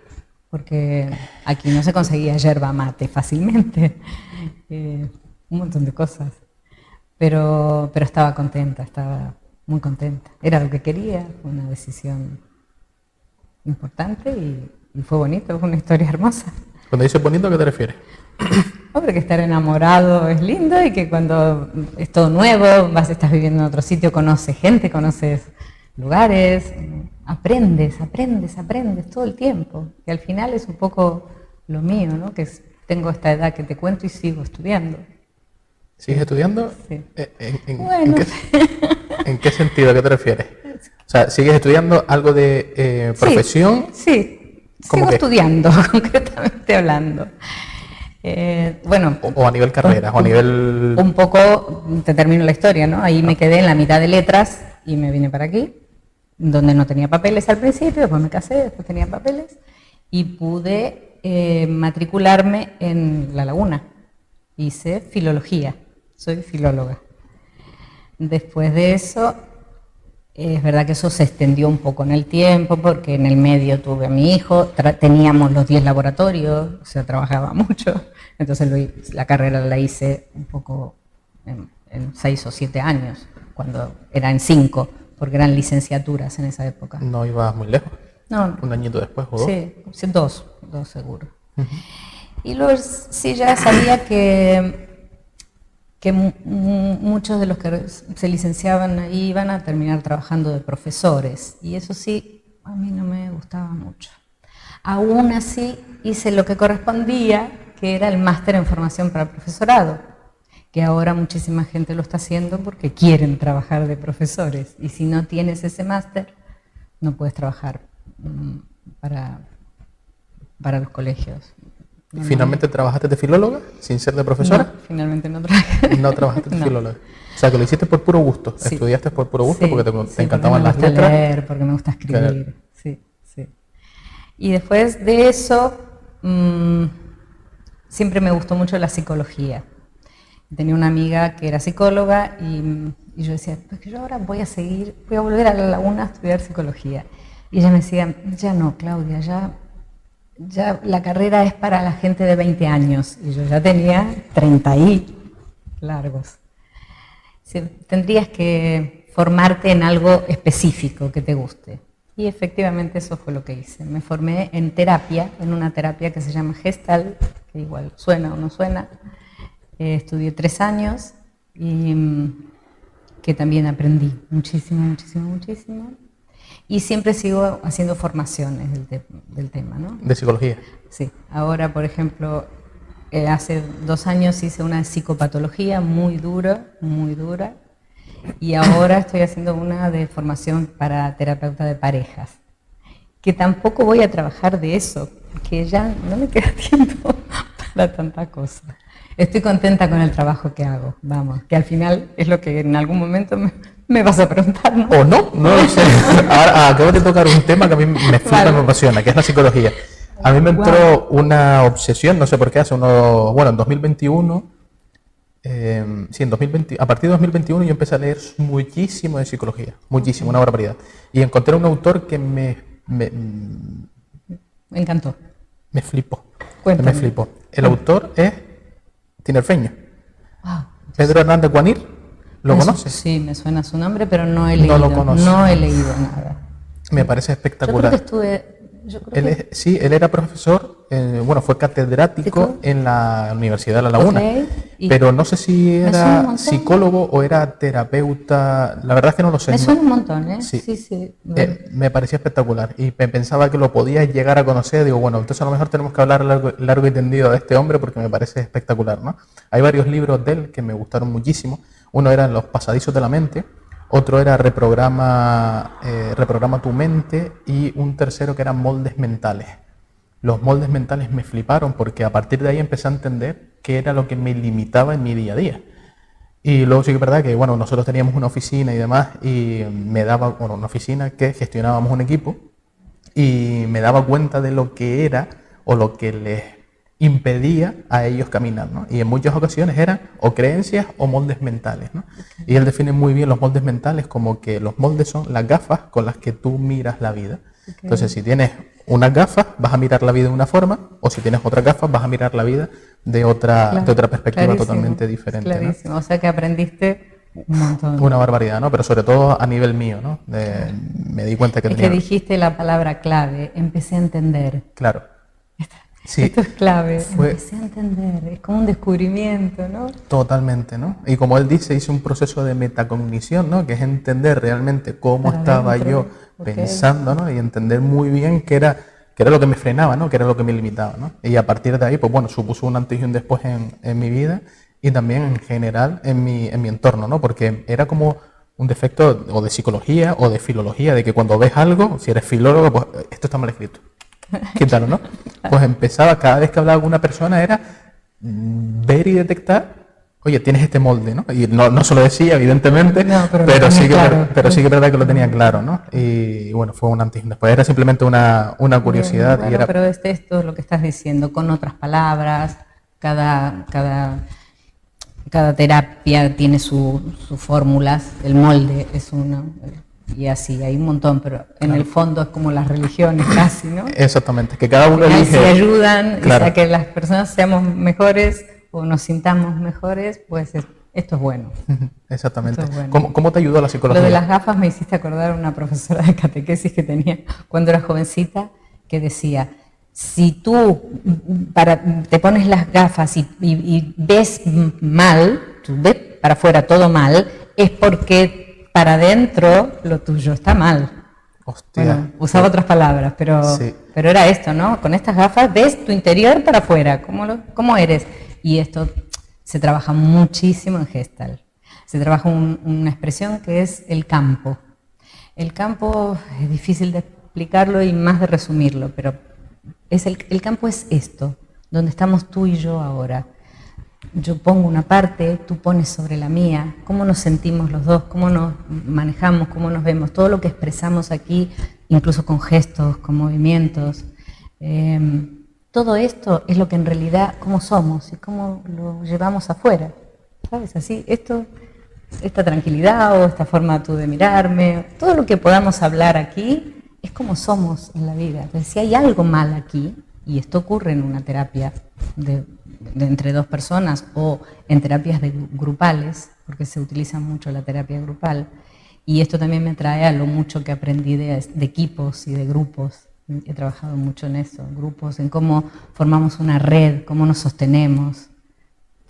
porque aquí no se conseguía yerba mate fácilmente, un montón de cosas. Pero estaba contenta, estaba muy contenta. Era lo que quería, fue una decisión importante y fue bonito, fue una historia hermosa. Cuando dices bonito, ¿a qué te refieres? Hombre, que estar enamorado es lindo y que cuando es todo nuevo, estás viviendo en otro sitio, conoces gente, conoces lugares, aprendes todo el tiempo. Y al final es un poco lo mío, ¿no? Tengo esta edad que te cuento y sigo estudiando. ¿Sigues estudiando? Sí. ¿En en qué sentido? ¿A qué te refieres? O sea, ¿sigues estudiando algo de profesión? Sí, ¿Cómo sigo qué? estudiando, concretamente hablando. Bueno, O a nivel carreras, o a nivel... un poco, te termino la historia, ¿no? Ahí me quedé en la mitad de letras y me vine para aquí, donde no tenía papeles al principio, después me casé, después tenía papeles y pude matricularme en La Laguna. Hice filología, soy filóloga. Después de eso, es verdad que eso se extendió un poco en el tiempo, porque en el medio tuve a mi hijo, teníamos los 10 laboratorios, o sea, trabajaba mucho, entonces la carrera la hice un poco en 6 o 7 años, cuando era en 5, porque eran licenciaturas en esa época. No ibas muy lejos. No, Un añito después o dos. sí, dos seguro. Y luego sí ya sabía que muchos de los que se licenciaban ahí iban a terminar trabajando de profesores, y eso sí, a mí no me gustaba mucho. Aún así hice lo que correspondía, que era el máster en formación para el profesorado, que ahora muchísima gente lo está haciendo porque quieren trabajar de profesores, y si no tienes ese máster, no puedes trabajar para los colegios. ¿Y finalmente trabajaste de filóloga sin ser de profesora? No, finalmente no trabajé. No trabajaste de No. filóloga. O sea, que lo hiciste por puro gusto. Sí. Estudiaste por puro gusto Sí, porque sí, te encantaban las porque me gusta letras. leer, porque me gusta escribir. Claro. Sí, sí. Y después de eso, siempre me gustó mucho la psicología. Tenía una amiga que era psicóloga y yo decía, pues que yo ahora voy a volver a La Laguna a estudiar psicología. Y ella me decía, ya no, Claudia, ya la carrera es para la gente de 20 años. Y yo ya tenía 30 y largos. Tendrías que formarte en algo específico que te guste. Y efectivamente eso fue lo que hice. Me formé en terapia, en una terapia que se llama Gestalt, que igual suena o no suena. Estudié 3 años y que también aprendí muchísimo. Y siempre sigo haciendo formaciones del tema, ¿no? De psicología. Sí. Ahora, por ejemplo, hace 2 años hice una de psicopatología muy dura, y ahora estoy haciendo una de formación para terapeuta de parejas, que tampoco voy a trabajar de eso, porque ya no me queda tiempo para tanta cosa. Estoy contenta con el trabajo que hago, vamos, que al final es lo que en algún momento me vas a preguntar, ¿no? O no lo sé. Ahora acabas de tocar un tema que a mí me flipa y me apasiona, que es la psicología. A mí me entró una obsesión, no sé por qué, en 2021, sí, en 2020, a partir de 2021 yo empecé a leer muchísimo de psicología, muchísimo, una barbaridad. Y encontré un autor que me encantó. Me flipó. Cuéntame. Me flipó. El autor es tinerfeño. Wow. Pedro Hernández Guanir. ¿Lo conoces? Sí, me suena su nombre, pero no he leído. No lo conozco. No he leído nada. Me parece espectacular. Él era profesor, fue catedrático en la Universidad de La Laguna, pero no sé si era psicólogo o era terapeuta, la verdad es que no lo sé. Me suena un montón, ¿eh? Sí. Me parecía espectacular y pensaba que lo podía llegar a conocer, digo, bueno, entonces a lo mejor tenemos que hablar largo y tendido de este hombre porque me parece espectacular, ¿no? Hay varios libros de él que me gustaron muchísimo, uno era Los pasadizos de la mente, otro era reprograma tu mente y un tercero que eran moldes mentales. Los moldes mentales me fliparon porque a partir de ahí empecé a entender qué era lo que me limitaba en mi día a día. Y luego sí que es verdad que, bueno, nosotros teníamos una oficina y demás, y me daba, bueno, una oficina que gestionábamos un equipo, y me daba cuenta de lo que era o lo que les impedía a ellos caminar, ¿no? Y en muchas ocasiones eran o creencias o moldes mentales, ¿no? Y él define muy bien los moldes mentales como que los moldes son las gafas con las que tú miras la vida. Entonces, si tienes unas gafas, vas a mirar la vida de una forma, o si tienes otras gafas, vas a mirar la vida de otra perspectiva totalmente diferente. Clarísimo, ¿no? O sea que aprendiste un montón. Una barbaridad, ¿no? Pero sobre todo a nivel mío, ¿no? Me di cuenta que es tenía... que dijiste la palabra clave, empecé a entender. Claro. Sí, esto es clave, empecé a entender, es como un descubrimiento, ¿no? Totalmente, ¿no? Y como él dice, hice un proceso de metacognición, ¿no? Que es entender realmente cómo estaba yo pensando, ¿no? Y entender muy bien qué era lo que me frenaba, ¿no? Qué era lo que me limitaba, ¿no? Y a partir de ahí, pues bueno, supuso un antes y un después en mi vida y también en general en mi entorno, ¿no? Porque era como un defecto o de psicología o de filología, de que cuando ves algo, si eres filólogo, pues esto está mal escrito. Quítalo, ¿no? Pues empezaba, cada vez que hablaba con una persona, era ver y detectar, oye, tienes este molde, ¿no? Y no se lo decía, evidentemente, no, pero sí que es verdad que lo tenía claro, ¿no? Y bueno, fue un antes y un después. Era simplemente una curiosidad. Bueno, y era... pero esto es lo que estás diciendo, con otras palabras, cada terapia tiene sus fórmulas, el molde es uno, y así, hay un montón, pero en el fondo es como las religiones casi, ¿no? Exactamente, que cada uno elige... Si ayudan, claro, a que las personas seamos mejores o nos sintamos mejores, pues esto es bueno. Exactamente. Esto es bueno. ¿Cómo te ayudó la psicología? Lo de las gafas me hiciste acordar a una profesora de catequesis que tenía cuando era jovencita, que decía, si tú te pones las gafas y ves mal, tú ves para afuera todo mal, es porque para adentro lo tuyo está mal. Hostia. Bueno, usaba otras palabras, pero era esto, ¿no? Con estas gafas ves tu interior para afuera, cómo eres. Y esto se trabaja muchísimo en Gestalt. Se trabaja una expresión que es el campo. El campo es difícil de explicarlo y más de resumirlo, pero el campo es esto, donde estamos tú y yo ahora. Yo pongo una parte, tú pones sobre la mía, cómo nos sentimos los dos, cómo nos manejamos, cómo nos vemos, todo lo que expresamos aquí, incluso con gestos, con movimientos. Todo esto es lo que en realidad, cómo somos y cómo lo llevamos afuera. ¿Sabes? Así, esta tranquilidad o esta forma tú de mirarme, todo lo que podamos hablar aquí es como somos en la vida. Entonces, si hay algo mal aquí, y esto ocurre en una terapia de entre dos personas o en terapias grupales, porque se utiliza mucho la terapia grupal, y esto también me trae a lo mucho que aprendí de equipos y de grupos. He trabajado mucho en eso, grupos, en cómo formamos una red, cómo nos sostenemos,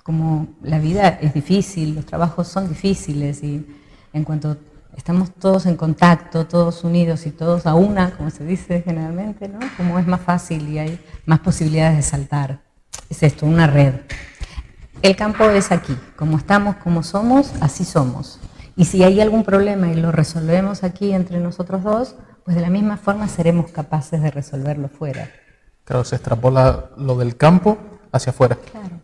cómo la vida es difícil, los trabajos son difíciles y en cuanto estamos todos en contacto, todos unidos y todos a una, como se dice generalmente, ¿no? Como es más fácil y hay más posibilidades de saltar. Es esto, una red. El campo es aquí, como estamos, como somos, así somos. Y si hay algún problema y lo resolvemos aquí entre nosotros dos, pues de la misma forma seremos capaces de resolverlo fuera. Claro, se extrapola lo del campo hacia afuera. Claro.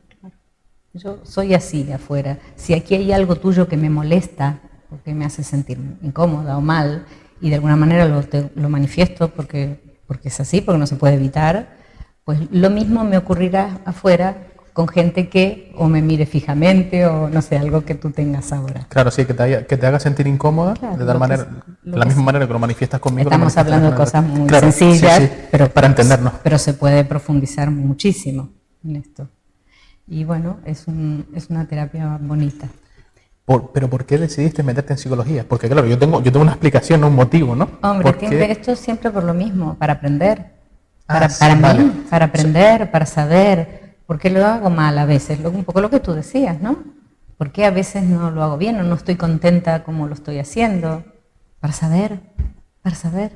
Yo soy así de afuera. Si aquí hay algo tuyo que me molesta, o que me hace sentir incómoda o mal, y de alguna manera lo manifiesto porque es así, porque no se puede evitar, pues lo mismo me ocurrirá afuera con gente que o me mire fijamente o no sé, algo que tú tengas ahora. Claro, sí, que te haga sentir incómoda, claro, de la misma manera que lo manifiestas conmigo. Estamos hablando de cosas muy claro, sencillas, sí, pero para entendernos. Pero se puede profundizar muchísimo en esto. Y bueno, es una terapia bonita. ¿Pero por qué decidiste meterte en psicología? Porque claro, yo tengo una explicación, un motivo, ¿no? Hombre, esto es siempre por lo mismo, para aprender. Para mí, vale. Para aprender, para saber. ¿Por qué lo hago mal a veces? Un poco lo que tú decías, ¿no? ¿Por qué a veces no lo hago bien o no estoy contenta como lo estoy haciendo? Para saber, para saber.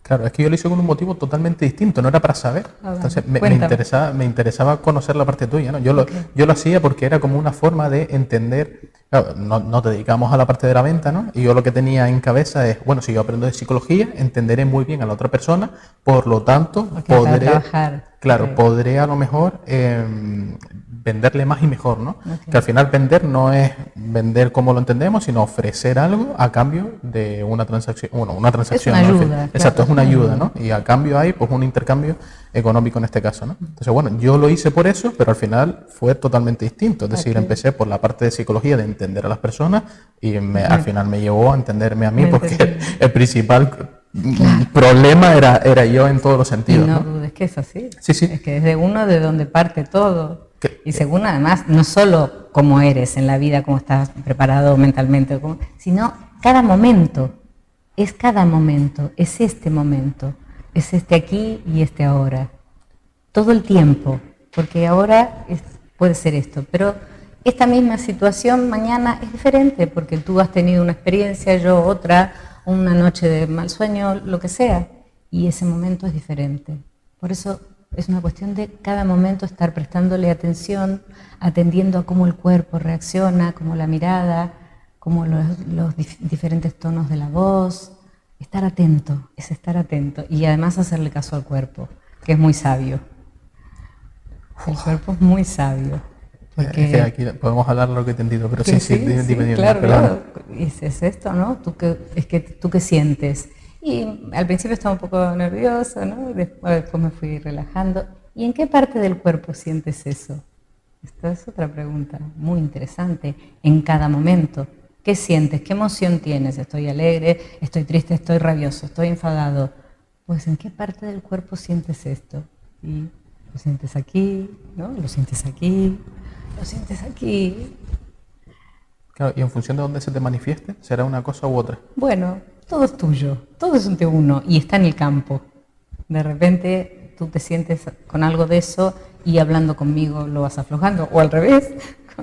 Claro, es que yo lo hice con un motivo totalmente distinto, no era para saber. Entonces me interesaba conocer la parte tuya, ¿no? Yo lo hacía porque era como una forma de entender Claro, no te dedicamos a la parte de la venta, ¿no? Y yo lo que tenía en cabeza es, bueno, si yo aprendo de psicología, entenderé muy bien a la otra persona, por lo tanto, Porque vas a podré, trabajar. claro, Ok. podré a lo mejor venderle más y mejor, ¿no? Ok. Que al final vender no es vender como lo entendemos, sino ofrecer algo a cambio de una transacción, bueno, una Es transacción, una ¿no? Al fin. ayuda, Exacto, claro, es es una una ayuda, ayuda. ¿no? Y a cambio hay pues un intercambio económico en este caso, ¿no? Entonces, bueno, yo lo hice por eso, pero al final fue totalmente distinto. Es decir, Ok. empecé por la parte de psicología, de entender a las personas, y al Me, final me llevó a entenderme a mí, me porque entendí. el principal Claro. problema era yo en todos los Y sentidos, no ¿no? dudes que es así. Sí, sí. Es que es de uno de donde parte todo. Que- Y según además, no solo cómo eres en la vida, cómo estás preparado mentalmente, sino cada momento, es este aquí y este ahora. Todo el tiempo, porque ahora puede ser esto, pero esta misma situación mañana es diferente, porque tú has tenido una experiencia, yo otra, una noche de mal sueño, lo que sea, y ese momento es diferente. Por eso es una cuestión de cada momento estar prestándole atención, atendiendo a cómo el cuerpo reacciona, cómo la mirada, cómo los diferentes tonos de la voz. Estar atento, es estar atento, y además hacerle caso al cuerpo, que es muy sabio. El cuerpo es muy sabio. Es que Porque, aquí podemos hablar lo que he entendido, pero sí, sí, sí, dime, claro, perdona. claro. Y es esto, ¿no? ¿Tú qué sientes? Y al principio estaba un poco nerviosa, ¿no? Después me fui relajando. ¿Y en qué parte del cuerpo sientes eso? Esta es otra pregunta muy interesante. En cada momento, ¿qué sientes? ¿Qué emoción tienes? ¿Estoy alegre? ¿Estoy triste? ¿Estoy rabioso? ¿Estoy enfadado? Pues ¿en qué parte del cuerpo sientes esto? Y lo sientes aquí, ¿no? Lo sientes aquí, lo sientes aquí. Claro, y en función de dónde se te manifieste, será una cosa u otra. Bueno, todo es tuyo, todo es de uno y está en el campo. De repente tú te sientes con algo de eso y hablando conmigo lo vas aflojando, o al revés,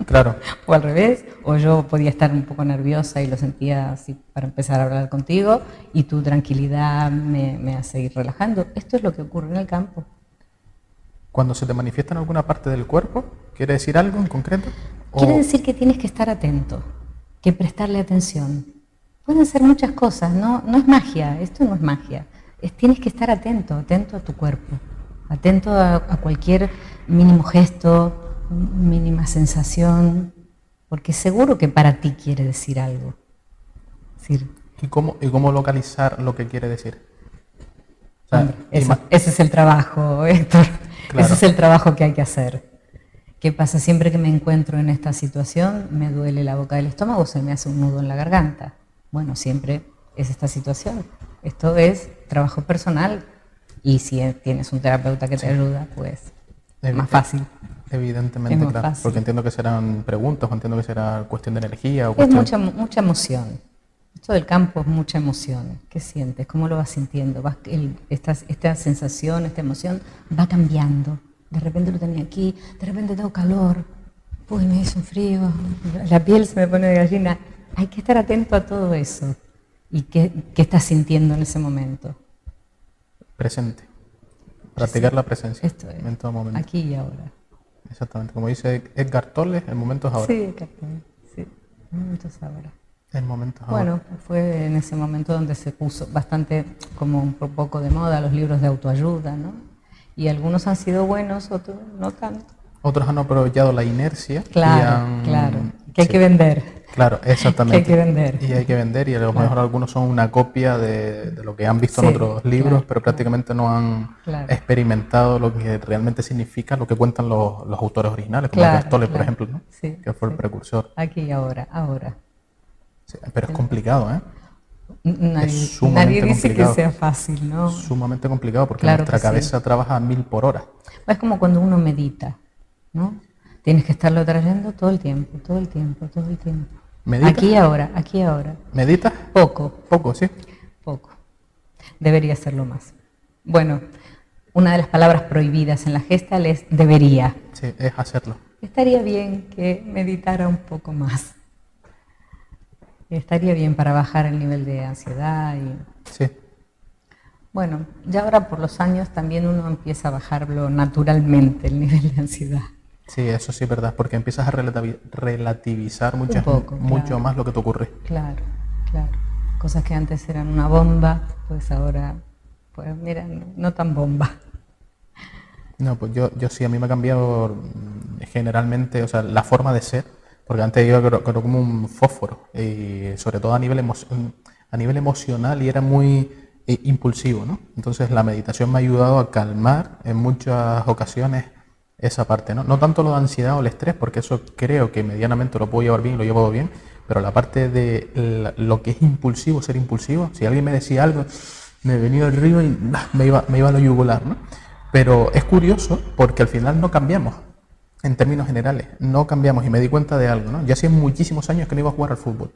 Claro. o al revés, o yo podía estar un poco nerviosa y lo sentía así para empezar a hablar contigo y tu tranquilidad me hace ir relajando. Esto es lo que ocurre en el campo. Cuando se te manifiesta en alguna parte del cuerpo, ¿quiere decir algo en concreto? Quiere O, decir que tienes que estar atento, que prestarle atención. Pueden ser muchas cosas, no es magia, esto no es magia. Tienes que estar atento, atento a tu cuerpo, atento a cualquier mínimo gesto, mínima sensación, porque seguro que para ti quiere decir algo. Es decir, y cómo localizar lo que quiere decir? O sea, hombre, ese es el trabajo, Héctor, Claro. ese es el trabajo que hay que hacer. ¿Qué pasa? Siempre que me encuentro en esta situación, me duele la boca del estómago, se me hace un nudo en la garganta. Bueno, siempre es esta situación. Esto es trabajo personal. Y si tienes un terapeuta que te ayuda, pues más fácil. Evidentemente, Es más claro. fácil. Porque entiendo que serán preguntas, o entiendo que será cuestión de energía, o Es cuestión... mucha emoción. Esto del campo es mucha emoción. ¿Qué sientes? ¿Cómo lo vas sintiendo? Esta sensación, esta emoción va cambiando. De repente lo tenía aquí, de repente tengo calor, uy, me hizo un frío, la piel se me pone de gallina. Hay que estar atento a todo eso. ¿Y qué estás sintiendo en ese momento? Presente. Practicar la presencia Esto es, en todo momento. aquí y ahora. Exactamente. Como dice Edgar Tolle, el momento es ahora. Sí, capaz, sí, el momento es ahora. El momento es ahora. Bueno, fue en ese momento donde se puso bastante, como un poco de moda, los libros de autoayuda, ¿no? Y algunos han sido buenos, otros no tanto. Otros han aprovechado la inercia Claro, y han... claro, que hay sí, que vender. claro, exactamente. Que hay que vender. Y hay que vender, y a lo Claro. mejor algunos son una copia de lo que han visto Sí, en otros libros, claro, pero prácticamente no han Claro. experimentado lo que realmente significa lo que cuentan los autores originales, como Claro, Edgar Tolle, por claro. ejemplo, ¿no? Sí, Que fue el sí. precursor. Aquí y ahora, ahora. Sí, pero es complicado, ¿eh? Nadie, sumamente nadie dice complicado. que sea fácil, ¿no? Sumamente complicado porque Claro nuestra que sí. cabeza trabaja a 1000 por hora. Es como cuando uno medita, ¿no? Tienes que estarlo trayendo todo el tiempo, todo el tiempo, todo el tiempo. ¿Meditas? Aquí y ahora, aquí y ahora. ¿Meditas? Poco, Poco, sí. poco. Debería hacerlo más. Bueno, una de las palabras prohibidas en la Gestalt es debería. Sí, es hacerlo. Estaría bien que meditara un poco más. Estaría bien para bajar el nivel de ansiedad y... Sí. Bueno, ya ahora por los años también uno empieza a bajarlo naturalmente, el nivel de ansiedad. Sí, eso sí es verdad, porque empiezas a relativizar Un poco, mucho claro. más lo que te ocurre. Claro, claro. Cosas que antes eran una bomba, pues ahora, pues mira, no tan bomba. No, pues yo sí, a mí me ha cambiado generalmente, o sea, la forma de ser, porque antes yo creo como un fósforo, y sobre todo a nivel emocional y era muy impulsivo, ¿no? Entonces la meditación me ha ayudado a calmar en muchas ocasiones esa parte, ¿no? No tanto lo de ansiedad o el estrés, porque eso creo que medianamente lo puedo llevar bien, lo llevo bien, pero la parte de lo que es impulsivo, ser impulsivo, si alguien me decía algo, me venía el río y me iba a lo yugular, ¿no? Pero es curioso porque al final no cambiamos, en términos generales, no cambiamos y me di cuenta de algo, ¿no? Yo hacía muchísimos años que no iba a jugar al fútbol.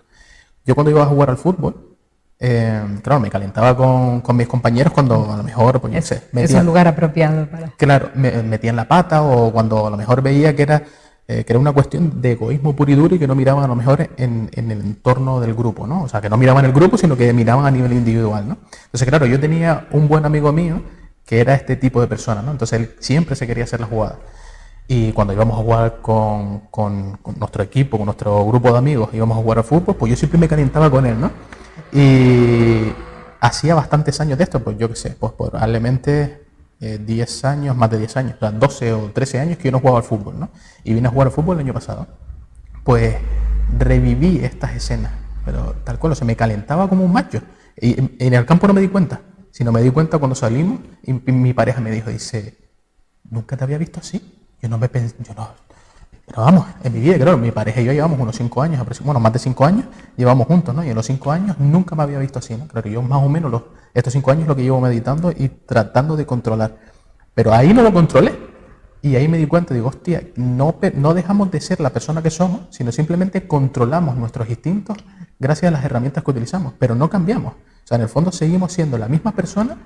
Yo cuando iba a jugar al fútbol, claro, me calentaba con mis compañeros cuando a lo mejor, pues yo sé, Es un lugar apropiado para... claro, me metía en la pata o cuando a lo mejor veía que era una cuestión de egoísmo puro y duro y que no miraban a lo mejor en el entorno del grupo, ¿no? O sea, que no miraban el grupo, sino que miraban a nivel individual, ¿no? Entonces, claro, yo tenía un buen amigo mío que era este tipo de persona, ¿no? Entonces él siempre se quería hacer la jugada. Y cuando íbamos a jugar con nuestro equipo, con nuestro grupo de amigos, íbamos a jugar al fútbol, pues yo siempre me calentaba con él, ¿no? Y hacía bastantes años de esto, pues yo qué sé, pues probablemente 10 años, más de 10 años, o sea, 12 o 13 años que yo no jugaba al fútbol, ¿no? Y vine a jugar al fútbol el año pasado. Pues reviví estas escenas, pero tal cual, o sea, me calentaba como un macho. Y en el campo no me di cuenta, sino me di cuenta cuando salimos y mi pareja me dijo, dice, ¿nunca te había visto así? Yo no me pensé, yo no. Pero vamos, en mi vida, claro, mi pareja y yo llevamos unos 5 años, bueno, más de 5 años, llevamos juntos, ¿no? Y en los 5 años nunca me había visto así, ¿no? Claro, yo más o menos estos 5 años lo que llevo meditando y tratando de controlar. Pero ahí no lo controlé. Y ahí me di cuenta, digo, hostia, no dejamos de ser la persona que somos, sino simplemente controlamos nuestros instintos gracias a las herramientas que utilizamos, pero no cambiamos. O sea, en el fondo seguimos siendo la misma persona,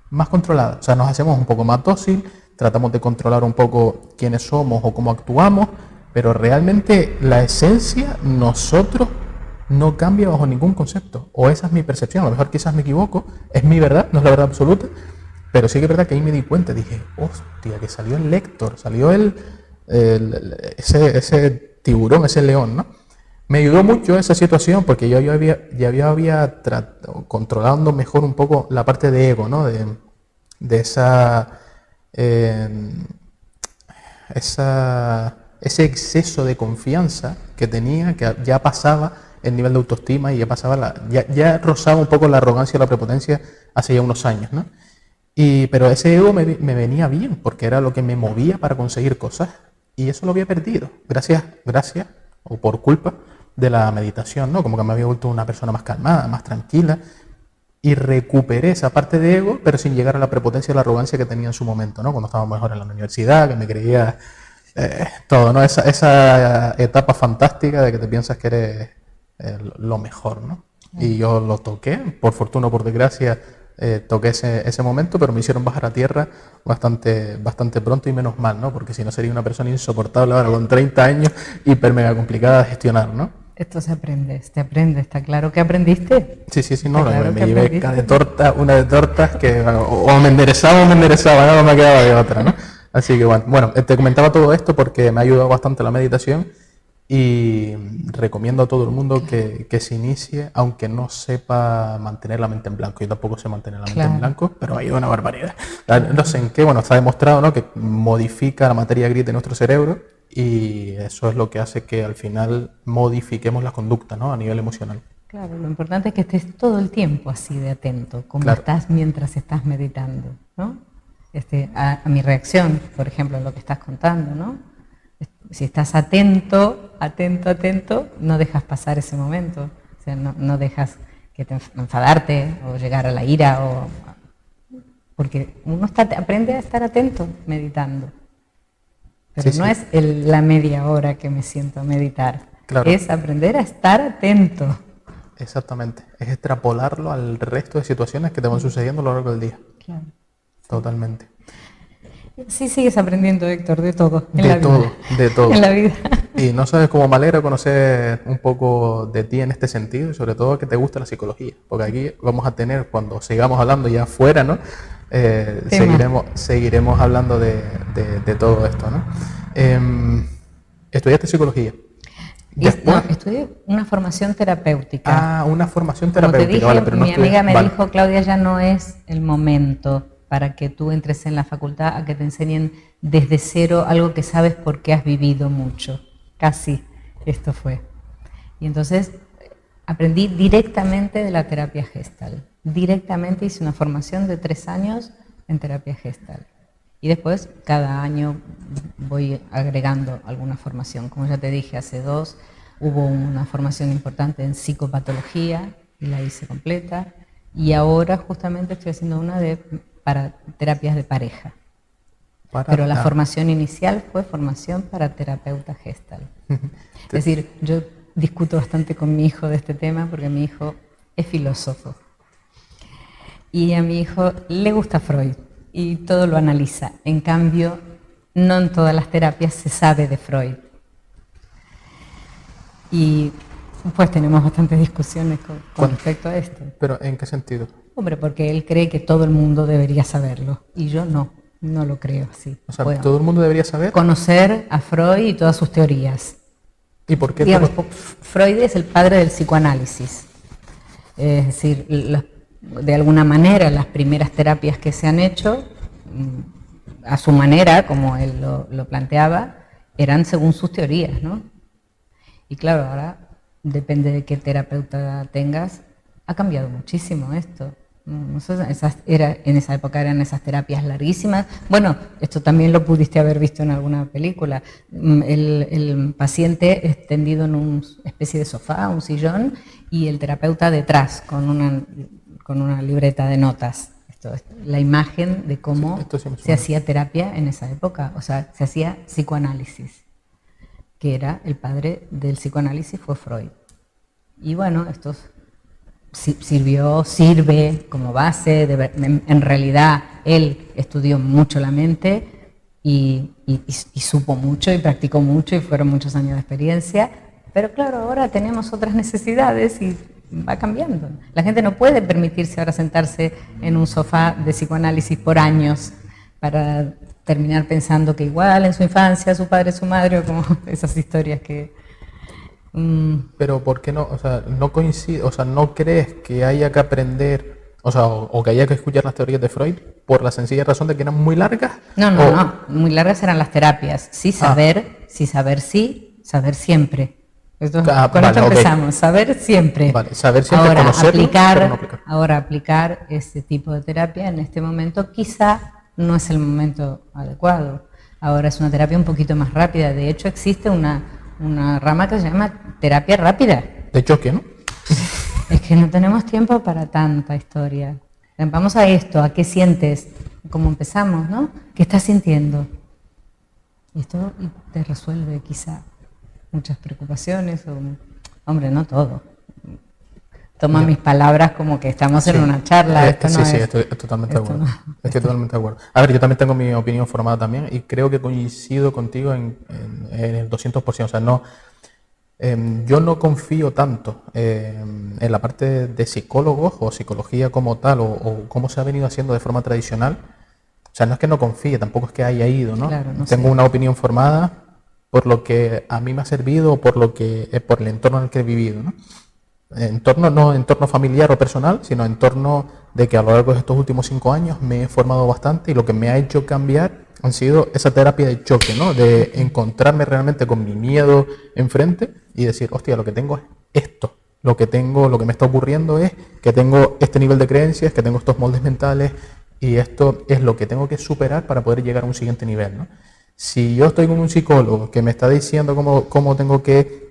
más controlada. O sea, nos hacemos un poco más dócil, tratamos de controlar un poco quiénes somos o cómo actuamos, pero realmente la esencia, nosotros, no cambia bajo ningún concepto. O esa es mi percepción, a lo mejor quizás me equivoco, es mi verdad, no es la verdad absoluta, pero sí que es verdad que ahí me di cuenta, dije, hostia, que salió el Lector, salió ese tiburón, ese león, ¿no? Me ayudó mucho esa situación porque yo había controlando mejor un poco la parte de ego, ¿no? De eh, ese exceso de confianza que tenía, que ya pasaba el nivel de autoestima y ya pasaba ya rozaba un poco la arrogancia y la prepotencia hace ya unos años, ¿no? Pero ese ego me venía bien, porque era lo que me movía para conseguir cosas, y eso lo había perdido, gracias, o por culpa de la meditación, ¿no? Como que me había vuelto una persona más calmada, más tranquila, y recuperé esa parte de ego, pero sin llegar a la prepotencia y la arrogancia que tenía en su momento, ¿no? Cuando estaba mejor en la universidad, que me creía todo, ¿no? Esa etapa fantástica de que te piensas que eres lo mejor, ¿no? Y yo lo toqué, por fortuna o por desgracia, toqué ese momento, pero me hicieron bajar a tierra bastante pronto y menos mal, ¿no? Porque si no sería una persona insoportable ahora con 30 años, hiper mega complicada de gestionar, ¿no? Esto se aprende, está claro que aprendiste. Sí, no, Claro me que llevé aprendiste. una de tortas que bueno, o me enderezaba, no me quedaba de otra, ¿no? Así que bueno, te comentaba todo esto porque me ha ayudado bastante la meditación y recomiendo a todo el mundo que se inicie, aunque no sepa mantener la mente en blanco. Yo tampoco sé mantener la mente en blanco, pero hay una barbaridad. No sé en qué, bueno, está demostrado, ¿no? Que modifica la materia gris de nuestro cerebro y eso es lo que hace que al final modifiquemos la conducta, ¿no? A nivel emocional. Claro, lo importante es que estés todo el tiempo así de atento, como Claro. estás mientras estás meditando, ¿no? A mi reacción, por ejemplo, en lo que estás contando, ¿no? Si estás atento, no dejas pasar ese momento, o sea, no dejas que enfadarte o llegar a la ira, porque uno aprende a estar atento meditando. Pero Sí, no sí. es la media hora que me siento a meditar, Claro. es aprender a estar atento. Exactamente. Es extrapolarlo al resto de situaciones que te van sucediendo a lo largo del día. Claro. Totalmente. Sí sigues aprendiendo, Héctor, de todo en De la todo, vida. de todo. En la vida. Y no sabes cómo me alegra conocer un poco de ti en este sentido y sobre todo que te gusta la psicología. Porque aquí vamos a tener, cuando sigamos hablando ya afuera, ¿no? Seguiremos hablando de todo esto, ¿no? Estudiaste psicología. No, estudié una formación terapéutica. Ah, una formación Como te terapéutica, dije, vale, pero no mi amiga me vale. dijo, Claudia, ya no es el momento para que tú entres en la facultad a que te enseñen desde cero algo que sabes porque has vivido mucho. Casi esto fue. Y entonces aprendí directamente de la terapia Gestalt. Directamente hice una formación de 3 años en terapia Gestalt. Y después, cada año voy agregando alguna formación. Como ya te dije, hace 2 hubo una formación importante en psicopatología y la hice completa. Y ahora justamente estoy haciendo una para terapias de pareja. Pero la formación inicial fue formación para terapeuta Gestalt. Es decir, yo discuto bastante con mi hijo de este tema porque mi hijo es filósofo. Y a mi hijo le gusta Freud y todo lo analiza. En cambio, no en todas las terapias se sabe de Freud. Y pues tenemos bastantes discusiones con respecto a esto. ¿Pero en qué sentido? Hombre, porque él cree que todo el mundo debería saberlo y yo no lo creo así. O sea, ¿todo el mundo debería saber? Conocer a Freud y todas sus teorías. ¿Y por qué? Digamos, Freud es el padre del psicoanálisis. Es decir, de alguna manera las primeras terapias que se han hecho, a su manera, como él lo planteaba, eran según sus teorías, ¿no? Y claro, ahora depende de qué terapeuta tengas, ha cambiado muchísimo esto. En esa época eran esas terapias larguísimas. Bueno, esto también lo pudiste haber visto en alguna película. El paciente extendido en una especie de sofá, un sillón, y el terapeuta detrás con una libreta de notas. Esto es la imagen de cómo se hacía terapia en esa época. O sea, se hacía psicoanálisis, que era el padre del psicoanálisis, fue Freud. Y bueno, esto sirve como base. En realidad, él estudió mucho la mente y supo mucho y practicó mucho y fueron muchos años de experiencia. Pero claro, ahora tenemos otras necesidades y va cambiando. La gente no puede permitirse ahora sentarse en un sofá de psicoanálisis por años para terminar pensando que igual en su infancia su padre, su madre, o como esas historias que... Pero ¿por qué no? O sea, no coincide, o sea, ¿no crees que haya que aprender, o sea, o que haya que escuchar las teorías de Freud por la sencilla razón de que eran muy largas? No, muy largas eran las terapias. Sí saber, saber siempre. Con esto empezamos, saber siempre. Vale, saber siempre, ahora, conocerlo, pero no aplicar. Ahora aplicar este tipo de terapia en este momento quizá no es el momento adecuado. Ahora es una terapia un poquito más rápida. De hecho, existe una rama que se llama terapia rápida. De choque, ¿no? Es que no tenemos tiempo para tanta historia. Vamos a esto, ¿a qué sientes? Como empezamos, ¿no? ¿Qué estás sintiendo? Y esto te resuelve quizá muchas preocupaciones, hombre, no todo. Toma mis palabras como que estamos en una charla. Estoy totalmente de acuerdo. Estoy totalmente de acuerdo. A ver, yo también tengo mi opinión formada también y creo que coincido contigo en el 200%. O sea, no, yo no confío tanto en la parte de psicólogos o psicología como tal o cómo se ha venido haciendo de forma tradicional. O sea, no es que no confíe, tampoco es que haya ido, ¿no? Claro, tengo una opinión formada por lo que a mí me ha servido o por el entorno en el que he vivido, ¿no? No entorno familiar o personal, sino entorno de que a lo largo de estos últimos 5 años me he formado bastante y lo que me ha hecho cambiar han sido esa terapia de choque, ¿no? De encontrarme realmente con mi miedo enfrente y decir, hostia, lo que tengo es esto. Lo que me está ocurriendo es que tengo este nivel de creencias, que tengo estos moldes mentales y esto es lo que tengo que superar para poder llegar a un siguiente nivel, ¿no? Si yo estoy con un psicólogo que me está diciendo cómo tengo que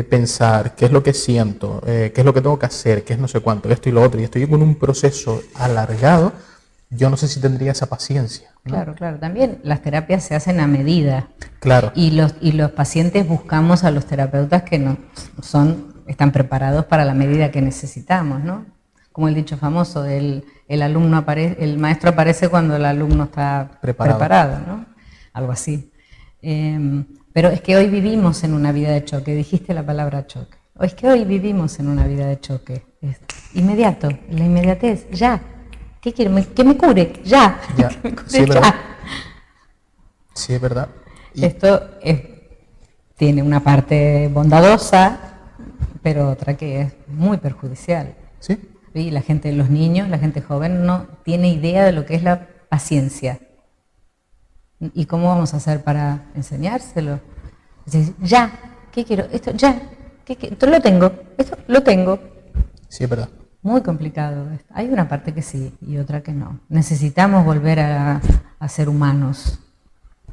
pensar, qué es lo que siento, qué es lo que tengo que hacer, qué es no sé cuánto, esto y lo otro, y estoy con un proceso alargado, yo no sé si tendría esa paciencia, ¿no? Claro. También las terapias se hacen a medida. Claro. Y los pacientes buscamos a los terapeutas que están preparados para la medida que necesitamos, ¿no? Como el dicho famoso, el maestro aparece cuando el alumno está preparado, ¿no? Algo así. Pero es que hoy vivimos en una vida de choque. Dijiste la palabra choque. Es que hoy vivimos en una vida de choque. Es inmediato, la inmediatez, ya. ¿Qué quiere? Que me cure, ya. Ya. Que me cure, Sí, ya. sí, es verdad. Esto tiene una parte bondadosa, pero otra que es muy perjudicial. ¿Sí? Y la gente, los niños, la gente joven no tiene idea de lo que es la paciencia. ¿Y cómo vamos a hacer para enseñárselo? Decir, ya, ¿qué quiero? Esto, ya, esto lo tengo, esto lo tengo. Sí, es verdad. Muy complicado. Hay una parte que sí y otra que no. Necesitamos volver a ser humanos.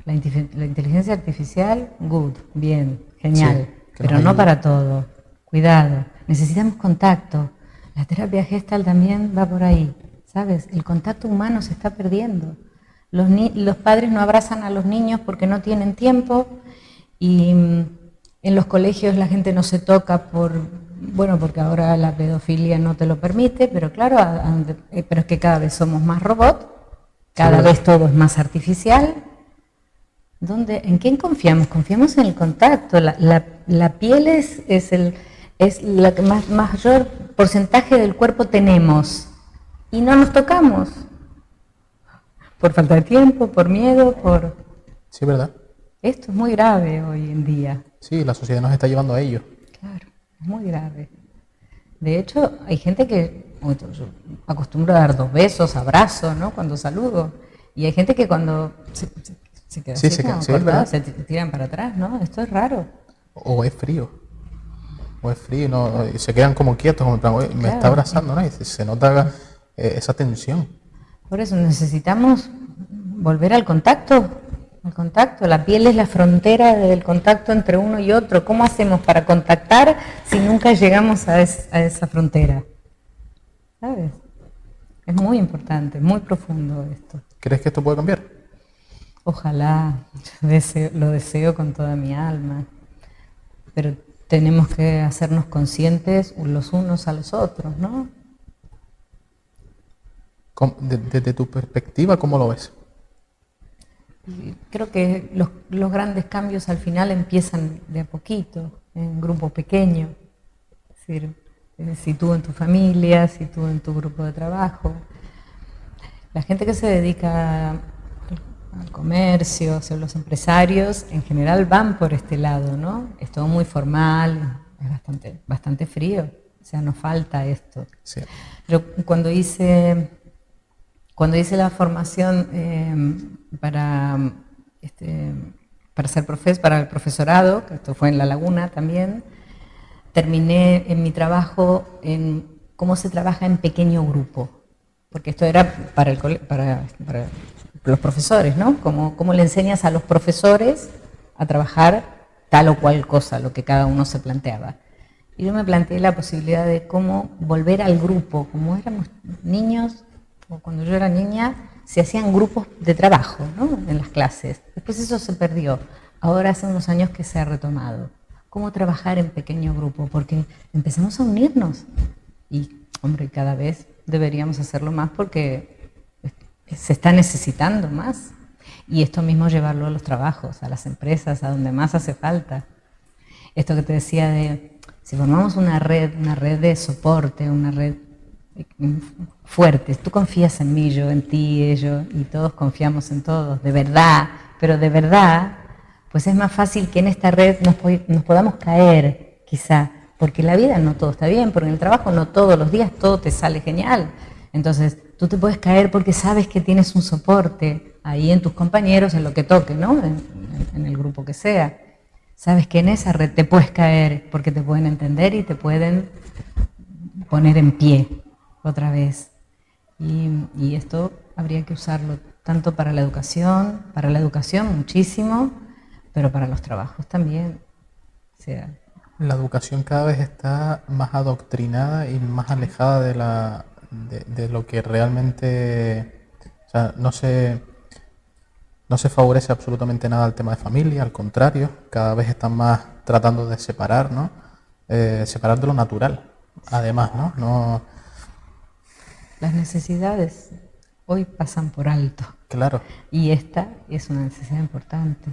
La inteligencia artificial, good, bien, genial, Sí, pero no para todo. Cuidado, necesitamos contacto. La terapia gestal también va por ahí, ¿sabes? El contacto humano se está perdiendo. Los padres no abrazan a los niños porque no tienen tiempo y en los colegios la gente no se toca porque ahora la pedofilia no te lo permite, pero claro, pero es que cada vez somos más robots, cada vez todo es más artificial. ¿En quién confiamos? Confiamos en el contacto. La piel es la que mayor porcentaje del cuerpo tenemos y no nos tocamos. Por falta de tiempo, por miedo, Sí, ¿verdad? Esto es muy grave hoy en día. Sí, la sociedad nos está llevando a ello. Claro, es muy grave. De hecho, hay gente que yo acostumbro a dar 2 besos, abrazos, ¿no? Cuando saludo. Y hay gente que cuando se queda así, se tiran para atrás, ¿no? Esto es raro. O es frío. ¿no? Y se quedan como quietos, como en plan, me está abrazando, ¿no? Y se nota esa tensión. Por eso necesitamos volver al contacto. El contacto, la piel es la frontera del contacto entre uno y otro. ¿Cómo hacemos para contactar si nunca llegamos a esa frontera? ¿Sabes? Es muy importante, muy profundo esto. ¿Crees que esto puede cambiar? Ojalá, lo deseo con toda mi alma, pero tenemos que hacernos conscientes los unos a los otros, ¿no? Desde tu perspectiva, ¿cómo lo ves? Creo que los grandes cambios al final empiezan de a poquito, en grupos pequeños. Es decir, si tú en tu familia, si tú en tu grupo de trabajo. La gente que se dedica al comercio, o los empresarios, en general van por este lado, ¿no? Es todo muy formal, es bastante frío, o sea, nos falta esto. Sí. Yo cuando hice la formación para para el profesorado, que esto fue en La Laguna también, terminé en mi trabajo en cómo se trabaja en pequeño grupo, porque esto era para los profesores, ¿no? Cómo le enseñas a los profesores a trabajar tal o cual cosa, lo que cada uno se planteaba. Y yo me planteé la posibilidad de cómo volver al grupo, como éramos niños, o cuando yo era niña, se hacían grupos de trabajo, ¿no? En las clases. Después eso se perdió. Ahora hace unos años que se ha retomado. ¿Cómo trabajar en pequeño grupo? Porque empezamos a unirnos. Y, hombre, cada vez deberíamos hacerlo más porque se está necesitando más. Y esto mismo llevarlo a los trabajos, a las empresas, a donde más hace falta. Esto que te decía de, si formamos una red de soporte, una red fuerte, tú confías en mí, yo en ti, ellos, y todos confiamos en todos, de verdad, pero de verdad, pues es más fácil que en esta red nos podamos caer, quizá, porque la vida no todo está bien, porque en el trabajo no todos los días todo te sale genial. Entonces, tú te puedes caer porque sabes que tienes un soporte ahí en tus compañeros, en lo que toque, ¿no? En el grupo que sea. Sabes que en esa red te puedes caer porque te pueden entender y te pueden poner en pie otra vez. Y esto habría que usarlo tanto para la educación muchísimo, pero para los trabajos también. O sea, la educación cada vez está más adoctrinada y más alejada de lo que realmente, o sea, no se favorece absolutamente nada el tema de familia, al contrario, cada vez están más tratando de separar, ¿no? Separar de lo natural, además, ¿no? Las necesidades hoy pasan por alto. Claro. Y esta es una necesidad importante.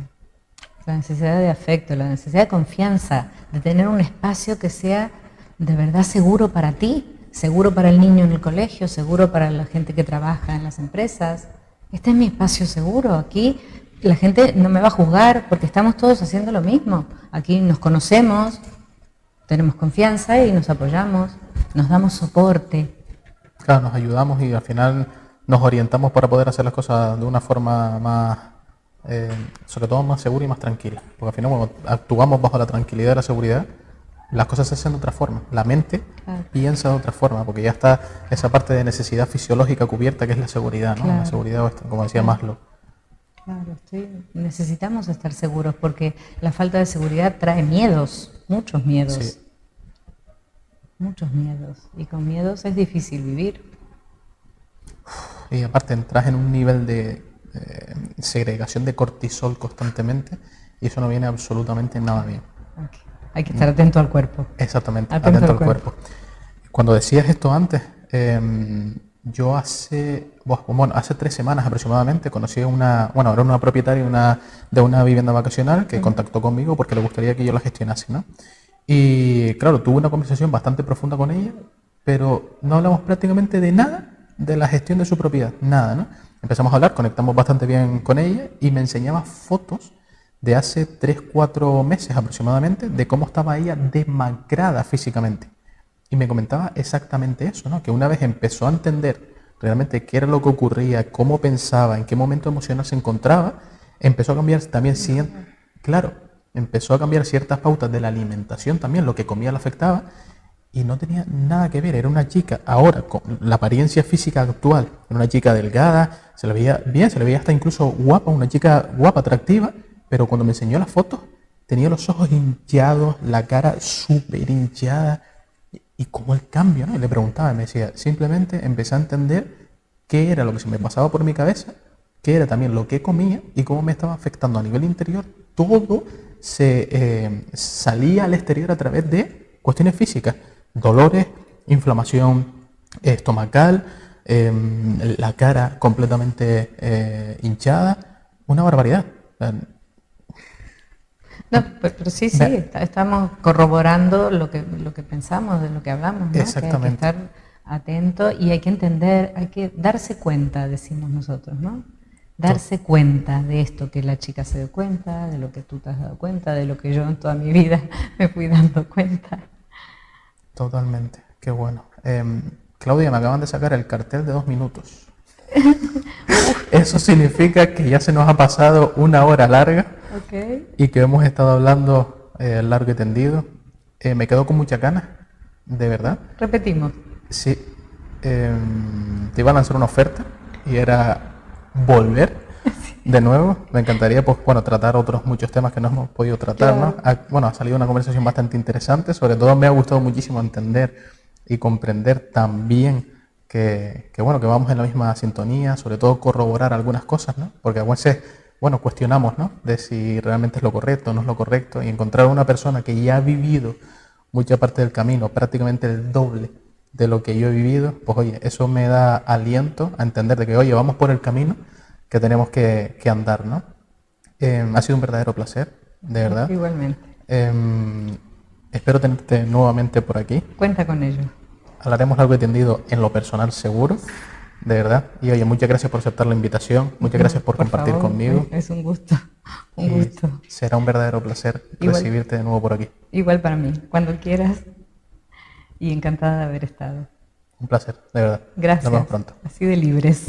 La necesidad de afecto, la necesidad de confianza, de tener un espacio que sea de verdad seguro para ti, seguro para el niño en el colegio, seguro para la gente que trabaja en las empresas. Este es mi espacio seguro, aquí la gente no me va a juzgar porque estamos todos haciendo lo mismo. Aquí nos conocemos, tenemos confianza y nos apoyamos, nos damos soporte. Claro, nos ayudamos y al final nos orientamos para poder hacer las cosas de una forma más, sobre todo más segura y más tranquila. Porque al final cuando actuamos bajo la tranquilidad y la seguridad, las cosas se hacen de otra forma. La mente piensa de otra forma, porque ya está esa parte de necesidad fisiológica cubierta que es la seguridad, ¿no? La seguridad, como decía Maslow. Claro, necesitamos estar seguros porque la falta de seguridad trae miedos, muchos miedos. Sí. Muchos miedos. Y con miedos es difícil vivir. Y aparte entras en un nivel de segregación de cortisol constantemente y eso no viene absolutamente nada bien. Okay. Hay que estar atento al cuerpo. Exactamente, atento al cuerpo. Cuando decías esto antes, yo hace 3 semanas aproximadamente conocí era una propietaria de una vivienda vacacional que contactó conmigo porque le gustaría que yo la gestionase, ¿no? Y claro, tuve una conversación bastante profunda con ella, pero no hablamos prácticamente de nada de la gestión de su propiedad, nada, ¿no? Empezamos a hablar, conectamos bastante bien con ella y me enseñaba fotos de hace 3-4 meses aproximadamente de cómo estaba ella demacrada físicamente. Y me comentaba exactamente eso, ¿no? Que una vez empezó a entender realmente qué era lo que ocurría, cómo pensaba, en qué momento emocional se encontraba, empezó a cambiar también, empezó a cambiar ciertas pautas de la alimentación también, lo que comía le afectaba y no tenía nada que ver. Era una chica, ahora con la apariencia física actual, era una chica delgada, se le veía bien, se le veía hasta incluso guapa, una chica guapa, atractiva, pero cuando me enseñó las fotos tenía los ojos hinchados, la cara súper hinchada. Y como el cambio, ¿no? Y le preguntaba, me decía, simplemente empecé a entender qué era lo que se me pasaba por mi cabeza, qué era también lo que comía y cómo me estaba afectando a nivel interior. Todo se salía al exterior a través de cuestiones físicas, dolores, inflamación estomacal, la cara completamente hinchada, una barbaridad. No, pero sí, estamos corroborando lo que pensamos, de lo que hablamos, ¿no? Exactamente. Que hay que estar atento y hay que entender, hay que darse cuenta, decimos nosotros, ¿no? Darse cuenta de esto que la chica se dio cuenta, de lo que tú te has dado cuenta, de lo que yo en toda mi vida me fui dando cuenta. Totalmente, qué bueno. Claudia, me acaban de sacar el cartel de 2 minutos. Eso significa que ya se nos ha pasado 1 hora larga. Okay. Y que hemos estado hablando largo y tendido. Me quedo con muchas ganas, de verdad. Repetimos. Sí. Te iba a lanzar una oferta y era volver de nuevo. Me encantaría, pues, tratar otros muchos temas que no hemos podido tratar, claro. ¿No? Ha salido una conversación bastante interesante. Sobre todo me ha gustado muchísimo entender y comprender también que vamos en la misma sintonía, sobre todo corroborar algunas cosas, ¿no? Porque a veces cuestionamos, ¿no? De si realmente es lo correcto o no es lo correcto, y encontrar una persona que ya ha vivido mucha parte del camino, prácticamente el doble de lo que yo he vivido, pues oye, eso me da aliento a entender de que, oye, vamos por el camino que tenemos que andar, ¿no? Ha sido un verdadero placer, de verdad. Igualmente. Espero tenerte nuevamente por aquí. Cuenta con ello. Hablaremos largo y tendido en lo personal seguro. De verdad. Y oye, muchas gracias por aceptar la invitación. Muchas gracias por compartir favor, conmigo. Es un gusto. Un gusto. Será un verdadero placer recibirte de nuevo por aquí. Igual para mí. Cuando quieras. Y encantada de haber estado. Un placer, de verdad. Gracias. Nos vemos pronto. Así de libres.